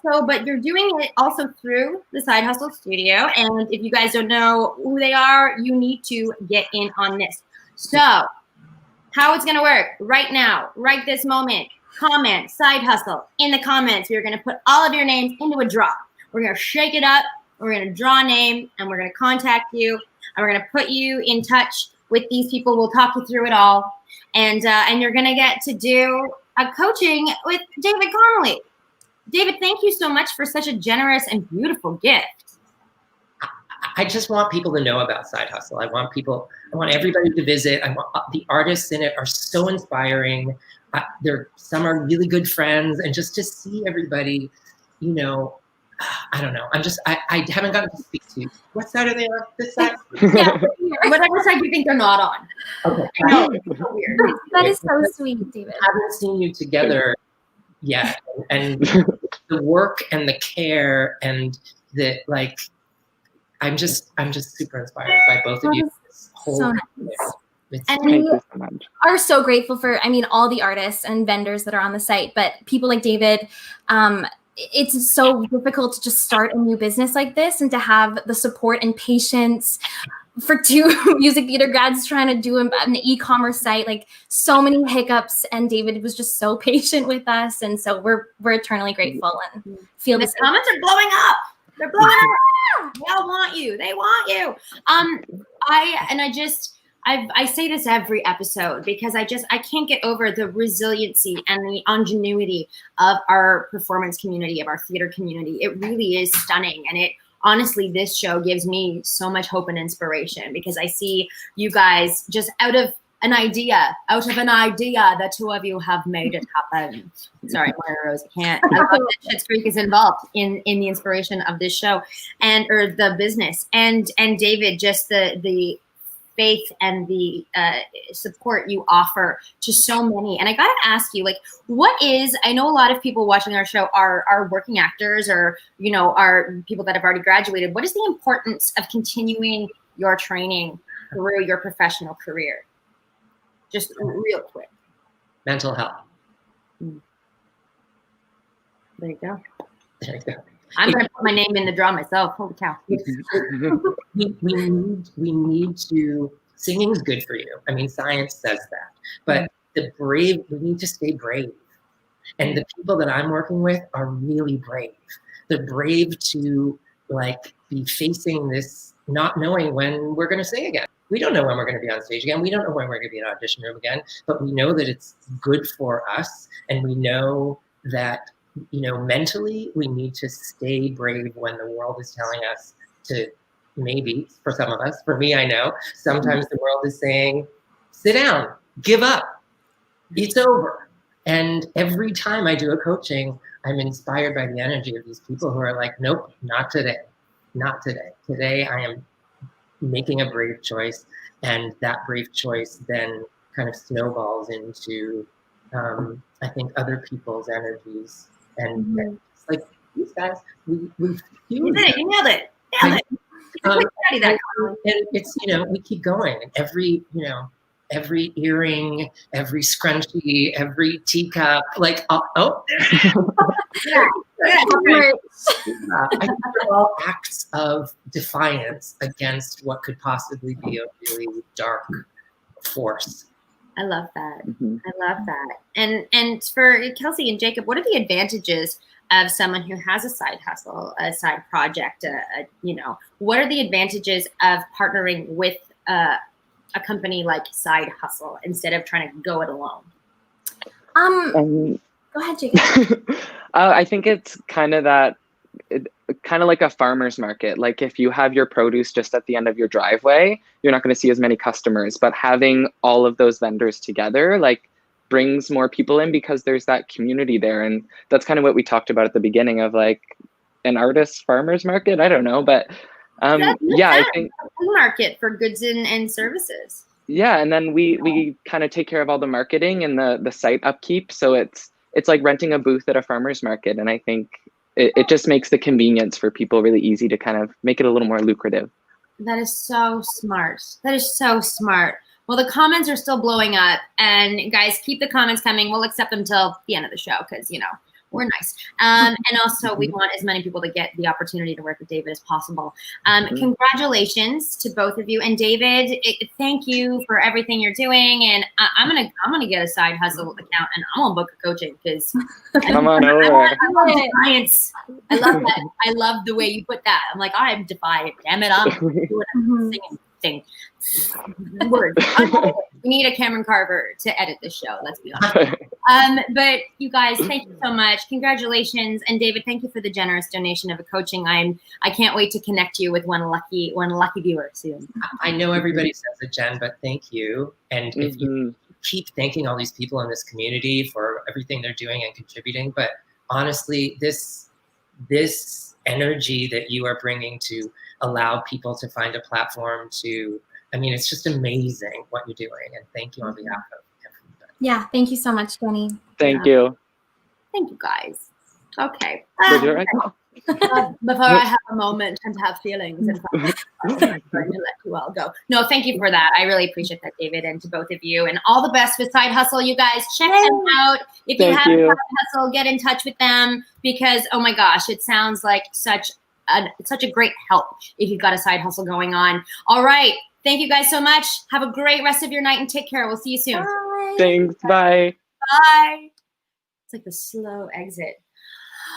but you're doing it also through the SideHustle Studio. And if you guys don't know who they are, you need to get in on this. So how it's gonna work right now, right this moment, comment SideHustle in the comments. We're gonna put all of your names into a draw. We're gonna shake it up. We're going to draw a name and we're going to contact you and we're going to put you in touch with these people. We'll talk you through it all. And you're going to get to do a coaching with David Connolly. David, thank you so much for such a generous and beautiful gift. I just want people to know about SideHustle. I want everybody to visit. I want the artists in it are so inspiring. Some are really good friends, and just to see everybody, you know, I don't know. I haven't gotten to speak to you. What side are they on? This side? Yeah, whatever side you think they're not on. Okay. I know, it's so weird. That is so sweet, David. I haven't seen you together yet. And the work and the care and the, like, I'm just super inspired by both of you. This whole so nice. And we are so grateful for, all the artists and vendors that are on the site, but people like David, it's so difficult to just start a new business like this and to have the support and patience for two music theater grads trying to do an e-commerce site, like so many hiccups. And David was just so patient with us. And so we're eternally grateful and feel the comments are blowing up. They're blowing up. They all want you. They want you. I say this every episode because I can't get over the resiliency and the ingenuity of our performance community, of our theater community. It really is stunning. And honestly, this show gives me so much hope and inspiration because I see you guys just out of an idea, the two of you have made it happen. Sorry, Moira Rose, I can't. I love that Schitt's Creek is involved in the inspiration of this show or the business. And David, just the faith and the support you offer to so many. And I gotta ask you, like, I know a lot of people watching our show are working actors or, you know, are people that have already graduated. What is the importance of continuing your training through your professional career? Just real quick. Mental health. There you go. There you go. I'm going to put my name in the draw myself. Holy cow. we need to, singing's good for you. Science says that. But we need to stay brave. And the people that I'm working with are really brave. They're brave to be facing this, not knowing when we're going to sing again. We don't know when we're going to be on stage again. We don't know when we're going to be in an audition room again, but we know that it's good for us. And we know that, you know, mentally we need to stay brave when the world is telling us to, maybe for some of us, for me, I know sometimes the world is saying, sit down, give up, it's over. And every time I do a coaching, I'm inspired by the energy of these people who are like, nope, not today, not today. Today I am making a brave choice, and that brave choice then kind of snowballs into, I think, other people's energies. And it's like, these guys, we You did it. You nailed it. Nailed it. And it's, we keep going. And every earring, every scrunchie, every teacup, like, I think they're all acts of defiance against what could possibly be a really dark force. I love that. I love that. And for Kelsey and Jacob, what are the advantages of someone who has a side hustle, a side project? What are the advantages of partnering with a company like SideHustle instead of trying to go it alone? Go ahead, Jacob. I think it's kind of like a farmer's market. Like if you have your produce just at the end of your driveway, you're not going to see as many customers, but having all of those vendors together, like, brings more people in because there's that community there. And that's kind of what we talked about at the beginning of, like, an artist farmer's market. I don't know, but I think a market for goods and services. Yeah, and then we kind of take care of all the marketing and the site upkeep. So it's like renting a booth at a farmer's market. And I think it just makes the convenience for people really easy to kind of make it a little more lucrative. That is so smart. That is so smart. Well, the comments are still blowing up, and guys, keep the comments coming. We'll accept them till the end of the show because, we're nice. And also we want as many people to get the opportunity to work with David as possible. Congratulations to both of you. And David, thank you for everything you're doing. And I'm gonna get a side hustle account and I'm gonna book a coaching because come on over. I love science. I love that. I love the way you put that. I'm like, I'm defiant. Damn it, I'm doing a singing thing. Word. We need a Cameron Carver to edit this show. Let's be honest. But you guys, thank you so much. Congratulations, and David, thank you for the generous donation of a coaching. I can't wait to connect you with one lucky viewer soon. I know everybody says it, Jen, but thank you. And if you keep thanking all these people in this community for everything they're doing and contributing, but honestly, this energy that you are bringing to allow people to find a platform to, it's just amazing what you're doing. And thank you on behalf of everybody. Yeah, thank you so much, Jenny. Thank you. Thank you, guys. Okay. Before I have a moment and have feelings, and I'm going to let you all go. No, thank you for that. I really appreciate that, David, and to both of you. And all the best with Side Hustle, you guys. Check them out. If you have a Side Hustle, get in touch with them because, oh my gosh, it sounds like such a great help if you've got a side hustle going on. All right. Thank you guys so much. Have a great rest of your night and take care. We'll see you soon. Bye. Thanks. Bye. Bye. It's like the slow exit.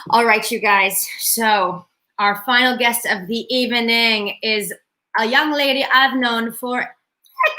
All right, you guys. So our final guest of the evening is a young lady I've known for a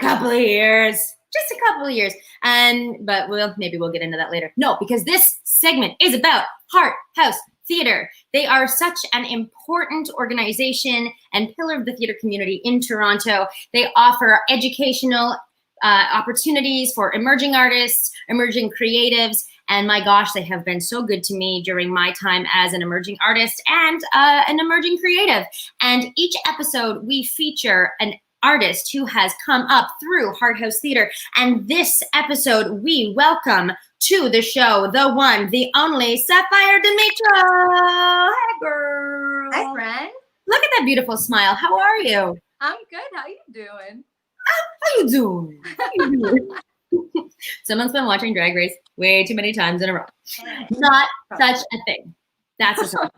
couple of years. Just a couple of years. But maybe we'll get into that later. No, because this segment is about Hart House Theatre. They are such an important organization and pillar of the theatre community in Toronto. They offer educational opportunities for emerging artists, emerging creatives, and my gosh, they have been so good to me during my time as an emerging artist and an emerging creative. And each episode, we feature an artist who has come up through Hart House Theatre. And this episode, we welcome to the show, the one, the only, Saphire Demitro. Hi, girl. Hi, friend. Look at that beautiful smile. How are you? I'm good. How you doing? How you doing? How you doing? Someone's been watching Drag Race way too many times in a row. Not such a thing. That's a song.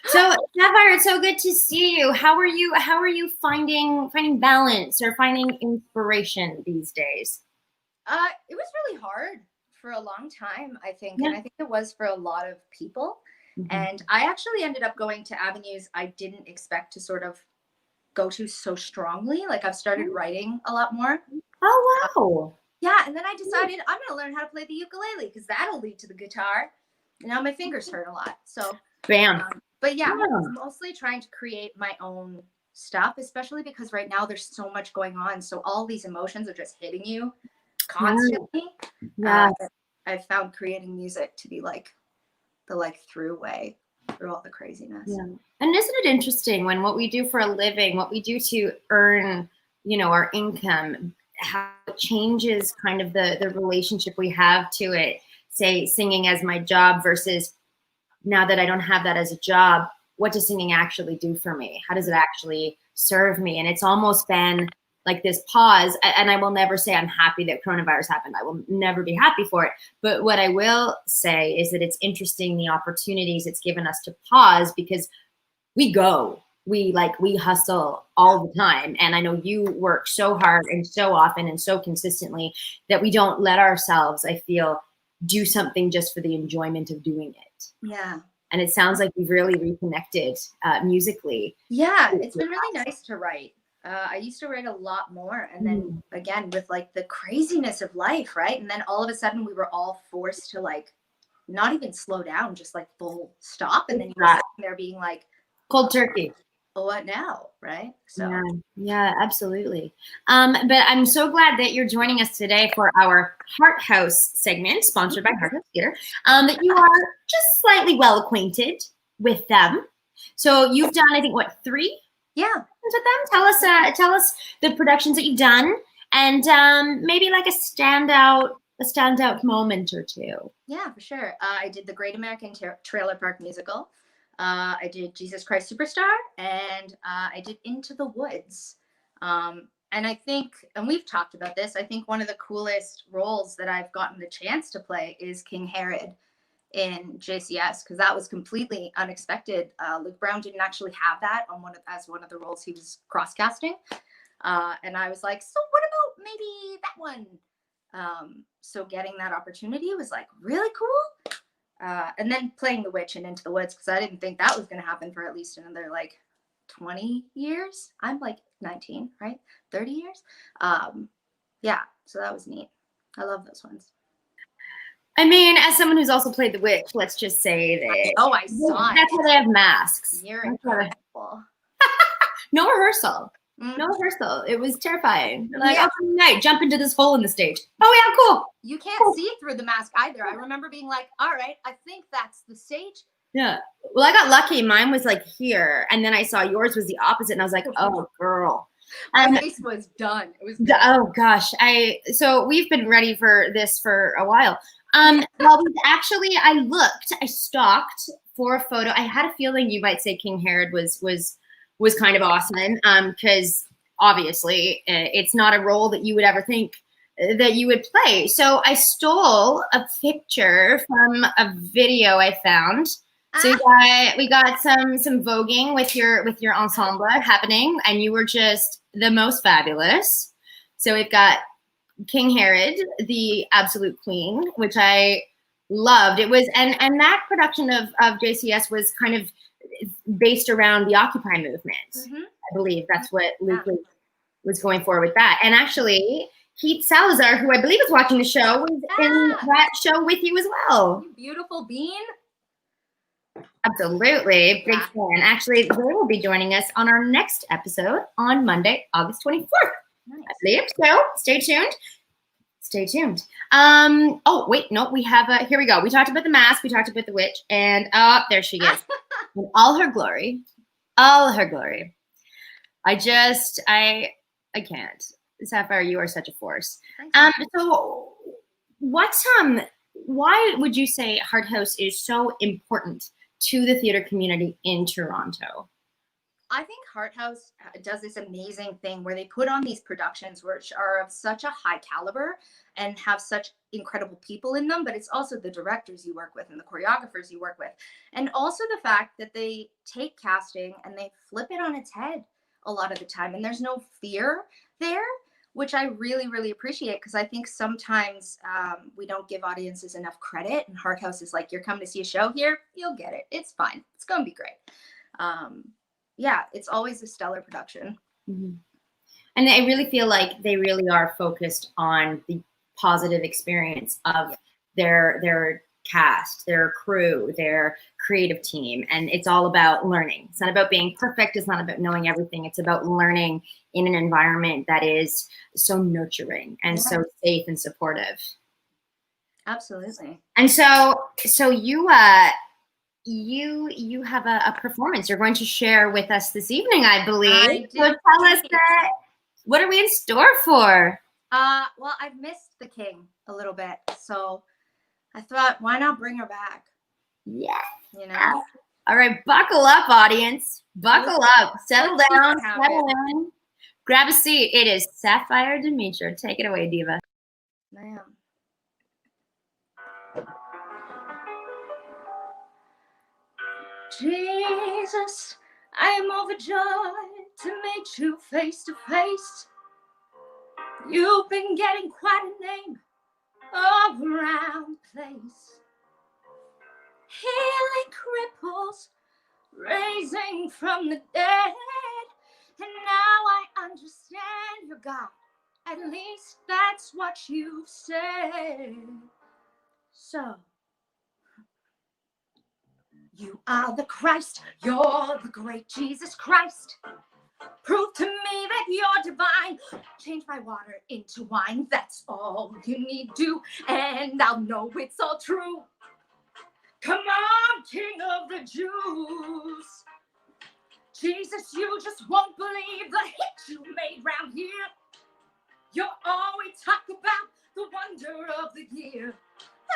So, Saphire, it's so good to see you. How are you finding balance or finding inspiration these days? It was really hard for a long time, I think. Yeah. And I think it was for a lot of people. Mm-hmm. And I actually ended up going to avenues I didn't expect to sort of go to so strongly. Like I've started writing a lot more. Oh, wow. Yeah. And then I decided I'm going to learn how to play the ukulele because that'll lead to the guitar. And now my fingers hurt a lot. So, bam. But yeah, I'm mostly trying to create my own stuff, especially because right now there's so much going on. So all these emotions are just hitting you constantly. Yeah. I've found creating music to be like the through way through all the craziness. Yeah. And isn't it interesting when what we do for a living, what we do to earn, our income how it changes kind of the relationship we have to it. Say singing as my job versus now that I don't have that as a job, what does singing actually do for me? How does it actually serve me? And it's almost been like this pause, and I will never say I'm happy that coronavirus happened. I will never be happy for it. But what I will say is that it's interesting the opportunities it's given us to pause, because we hustle all the time. And I know you work so hard and so often and so consistently that we don't let ourselves, I feel, do something just for the enjoyment of doing it. Yeah. And it sounds like you've really reconnected musically. Yeah, it's been really nice to write. I used to write a lot more. And then again, with like the craziness of life, right? And then all of a sudden we were all forced to like, not even slow down, just like full stop. And then you're sitting there being like, cold turkey. Well, what now? Right? So yeah, absolutely. But I'm so glad that you're joining us today for our Hart House segment, sponsored by Hart House Theatre, that you are just slightly well acquainted with them. So you've done, I think, what, 3? Yeah. With them? Tell us the productions that you've done, and maybe like a standout moment or 2. Yeah, for sure. I did the Great American Trailer Park Musical. I did Jesus Christ Superstar, and I did Into the Woods. And I think, and we've talked about this, I think one of the coolest roles that I've gotten the chance to play is King Herod in JCS, because that was completely unexpected. Luke Brown didn't actually have that on as one of the roles he was cross-casting. And I was like, so what about maybe that one? So getting that opportunity was like really cool. And then playing the witch in Into the Woods, because I didn't think that was going to happen for at least another like 20 years. I'm like 19, right? 30 years. Yeah, so that was neat. I love those ones. I mean, as someone who's also played the witch, let's just say that. Oh, I saw it. That's why they have masks. You're incredible. No rehearsal. No rehearsal. It was terrifying. Like, oh, night, jump into this hole in the stage. Oh yeah, cool. You can't see through the mask either. I remember being like, all right, I think that's the stage. Yeah. Well, I got lucky. Mine was like here, and then I saw yours was the opposite, and I was like, oh, girl. My face was done. It was done. Oh gosh. So we've been ready for this for a while. Well, I stalked for a photo. I had a feeling you might say King Herod was kind of awesome, because obviously it's not a role that you would ever think that you would play. So I stole a picture from a video I found. So we got some voguing with your ensemble happening, and you were just the most fabulous. So we've got King Herod, the absolute queen, which I loved. It was and that production of JCS was kind of based around the Occupy movement. I believe that's what Luke was going for with that. And actually, Heath Salazar, who I believe is watching the show, was in that show with you as well. You beautiful bean. Absolutely. Big fan. Actually, they will be joining us on our next episode on Monday, August 24th. Nice. I believe. So stay tuned. Stay tuned. Oh, wait, no, we have here we go. We talked about the mask, we talked about the witch, and there she is. In all her glory. All her glory. I can't. Saphire, you are such a force. So why would you say Hart House is so important to the theater community in Toronto? I think Hart House does this amazing thing where they put on these productions which are of such a high caliber and have such incredible people in them, but it's also the directors you work with and the choreographers you work with. And also the fact that they take casting and they flip it on its head a lot of the time. And there's no fear there, which I really, really appreciate, because I think sometimes we don't give audiences enough credit. And Hart House is like, you're coming to see a show here, you'll get it. It's fine. It's going to be great. Yeah, it's always a stellar production. Mm-hmm. And I really feel like they really are focused on the positive experience of their cast, their crew, their creative team. And it's all about learning. It's not about being perfect. It's not about knowing everything. It's about learning in an environment that is so nurturing and so safe and supportive. Absolutely. And so you have a performance you're going to share with us this evening, I believe. So tell us what are we in store for? Well, I've missed the king a little bit, so I thought, why not bring her back? Yeah. You know? All right, buckle up, audience. Buckle up. Settle down. Settle in. Grab a seat. It is Saphire Demitro. Take it away, diva. Man. Jesus, I am overjoyed to meet you face to face. You've been getting quite a name all around the place. Healing cripples, raising from the dead. And now I understand your God. At least that's what you've said. So, you are the Christ, you're the great Jesus Christ. Prove to me that you're divine. Change my water into wine, that's all you need to, and I'll know it's all true. Come on, King of the Jews. Jesus, you just won't believe the hit you made round here. You're all we talk about, the wonder of the year.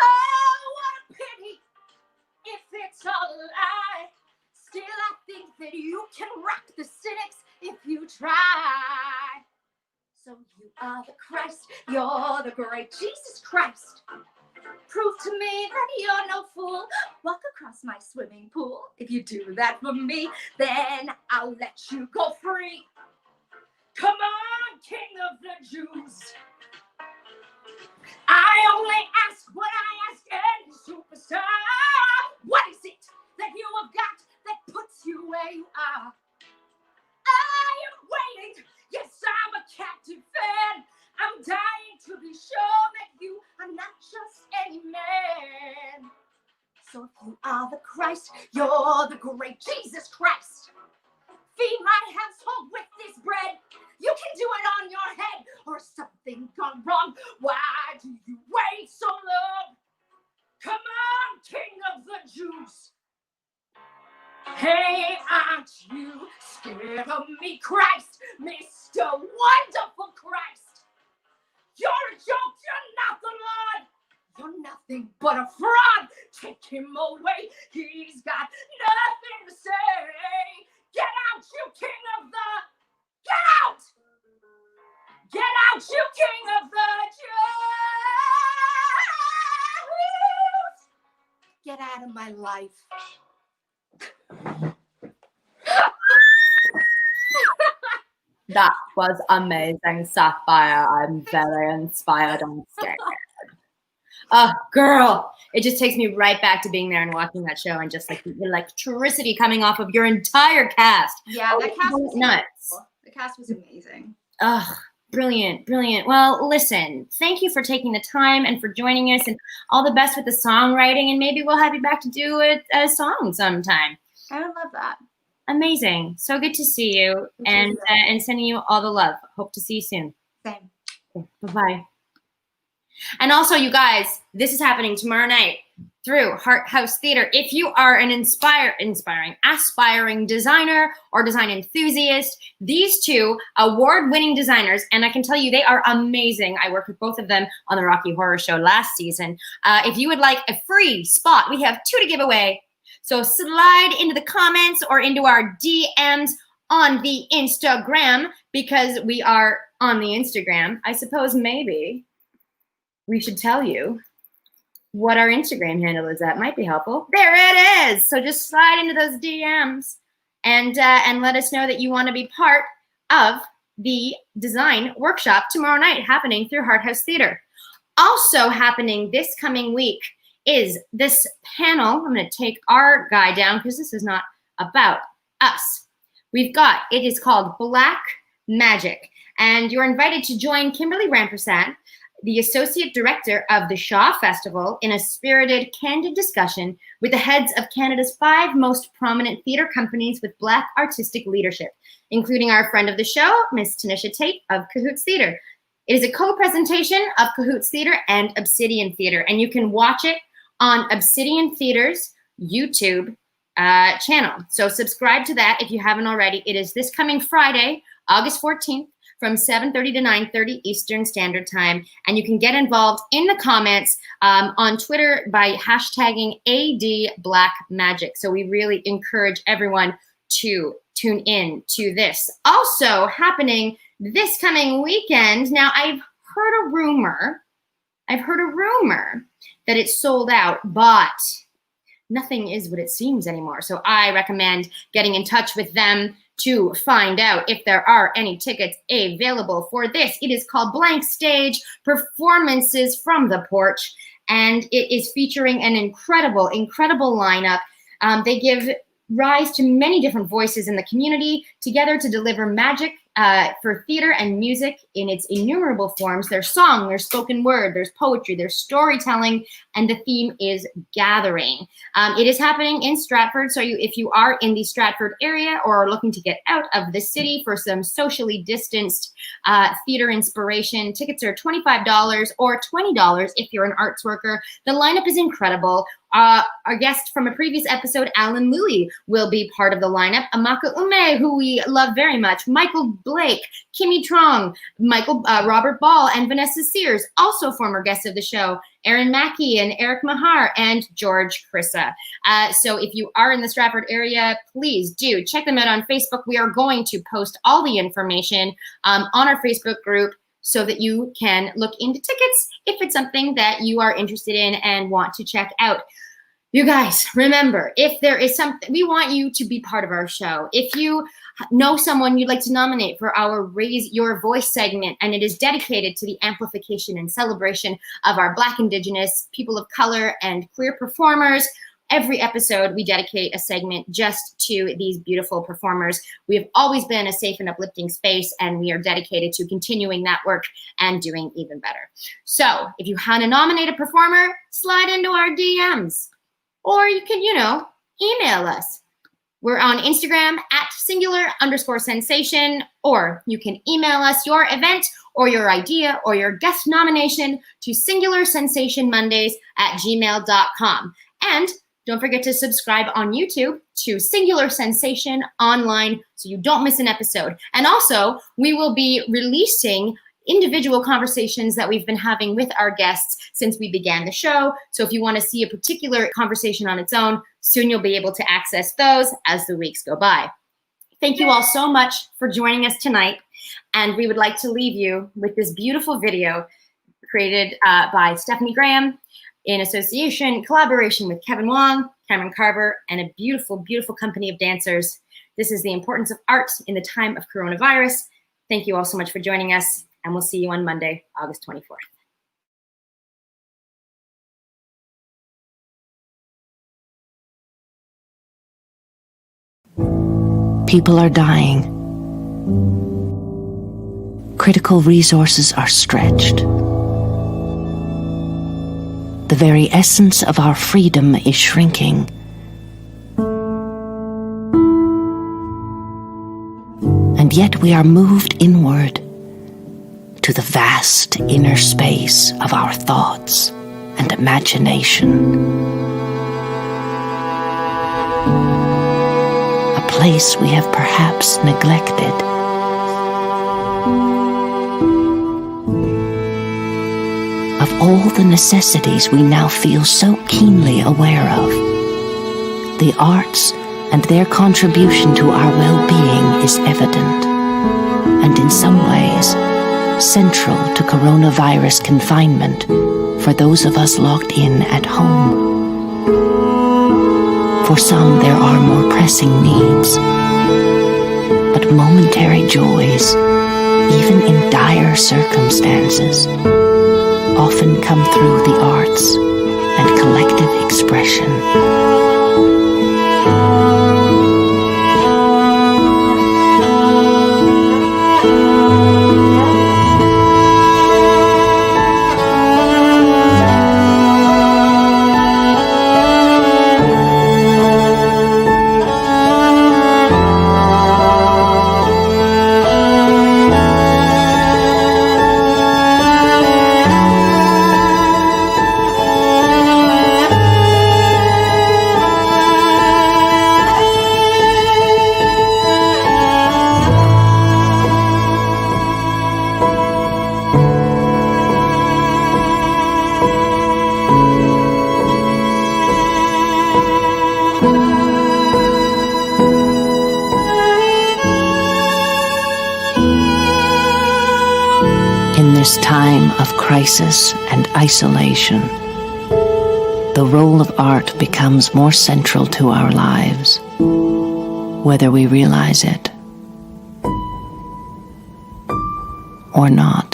Oh, what a pity if it's all a lie. Still, I think that you can rock the cynics if you try. So you are the Christ, you're the great Jesus Christ. Prove to me that you're no fool. Walk across my swimming pool. If you do that for me, then I'll let you go free. Come on, King of the Jews. I only ask what I ask any superstar. What is it that you have got that puts you where you are? I am waiting. Yes, I'm a captive fan. I'm dying to be sure that you are not just any man. So if you are the Christ, you're the great Jesus Christ. Feed my household with this bread. You can do it on your head or something gone wrong. Why do you wait so long? Come on, King of the Jews. Hey, aren't you scared of me, Christ, Mr. Wonderful Christ? You're a joke, you're not the Lord. You're nothing but a fraud. Take him away, he's got nothing to say. Get out, you King of the... Get out! Get out, you King of the Jews! Get out of my life. That was amazing, Saphire. I'm very inspired and scared. Oh, girl, it just takes me right back to being there and watching that show and just like the electricity coming off of your entire cast. Yeah, Oh, that cast was nuts. incredible. The cast was amazing. Oh, brilliant, brilliant. Well, listen, thank you for taking the time and for joining us, and all the best with the songwriting, and maybe we'll have you back to do a song sometime. I would love that. Amazing. So good to see you, and sending you all the love. Hope to see you soon. Same. Okay, bye-bye. And also, you guys, this is happening tomorrow night through Hart House Theatre. If you are an aspiring designer or design enthusiast, these two award-winning designers, and I can tell you they are amazing. I worked with both of them on the Rocky Horror Show last season. If you would like a free spot, we have 2 to give away. So slide into the comments or into our DMs on the Instagram, because we are on the Instagram. I suppose maybe we should tell you what our Instagram handle is. That might be helpful. There it is. So just slide into those DMs and let us know that you want to be part of the design workshop tomorrow night happening through Hart House Theatre. Also happening this coming week is this panel. I'm going to take our guy down because this is not about us. It is called Black Magic, and you're invited to join Kimberly Rampersad, the Associate Director of the Shaw Festival, in a spirited, candid discussion with the heads of Canada's 5 most prominent theatre companies with Black artistic leadership, including our friend of the show, Miss Tanisha Tate of Cahoots Theatre. It is a co-presentation of Cahoots Theatre and Obsidian Theatre, and you can watch it on Obsidian Theatre's YouTube channel. So subscribe to that if you haven't already. It is this coming Friday, August 14th, from 7:30 to 9:30 Eastern Standard Time. And you can get involved in the comments on Twitter by hashtagging ADBlackMagic. So we really encourage everyone to tune in to this. Also happening this coming weekend. Now, I've heard a rumor that it's sold out, but nothing is what it seems anymore. So I recommend getting in touch with them to find out if there are any tickets available for this. It is called Blank Stage Performances from the Porch, and it is featuring an incredible lineup. They give rise to many different voices in the community together to deliver magic for theater and music in its innumerable forms. There's song, there's spoken word, there's poetry, there's storytelling, and the theme is gathering. It is happening in Stratford, so if you are in the Stratford area or are looking to get out of the city for some socially distanced theater inspiration, tickets are $25 or $20 if you're an arts worker. The lineup is incredible. Our guest from a previous episode, Alan Lilly, will be part of the lineup. Amaka Ume, who we love very much, Michael Blake, Kimmy Trong, Robert Ball, and Vanessa Sears, also former guests of the show, Aaron Mackey and Eric Mahar, and George Chrissa. So if you are in the Stratford area, please do check them out on Facebook. We are going to post all the information on our Facebook group so that you can look into tickets if it's something that you are interested in and want to check out. You guys, remember, if there is something, we want you to be part of our show. If you know someone you'd like to nominate for our Raise Your Voice segment, and it is dedicated to the amplification and celebration of our Black, Indigenous, people of color, and queer performers, every episode we dedicate a segment just to these beautiful performers. We have always been a safe and uplifting space, and we are dedicated to continuing that work and doing even better. So if you want to nominate a performer, slide into our DMs. Or you can, email us. We're on Instagram at @singular_sensation, or you can email us your event or your idea or your guest nomination to singularsensationmondays@gmail.com. And don't forget to subscribe on YouTube to Singular Sensation Online so you don't miss an episode. And also, we will be releasing individual conversations that we've been having with our guests since we began the show. So if you want to see a particular conversation on its own, soon you'll be able to access those as the weeks go by. Thank you all so much for joining us tonight. And we would like to leave you with this beautiful video created by Stephanie Graham in collaboration with Kevin Wong, Cameron Carver, and a beautiful, beautiful company of dancers. This is the importance of art in the time of coronavirus. Thank you all so much for joining us. And we'll see you on Monday, August 24th. People are dying. Critical resources are stretched. The very essence of our freedom is shrinking. And yet we are moved inward to the vast inner space of our thoughts and imagination. A place we have perhaps neglected. Of all the necessities we now feel so keenly aware of, the arts and their contribution to our well-being is evident, and in some ways, central to coronavirus confinement for those of us locked in at home. For some, there are more pressing needs, but momentary joys, even in dire circumstances, often come through the arts and collective expression. this time of crisis and isolation, the role of art becomes more central to our lives, whether we realize it or not.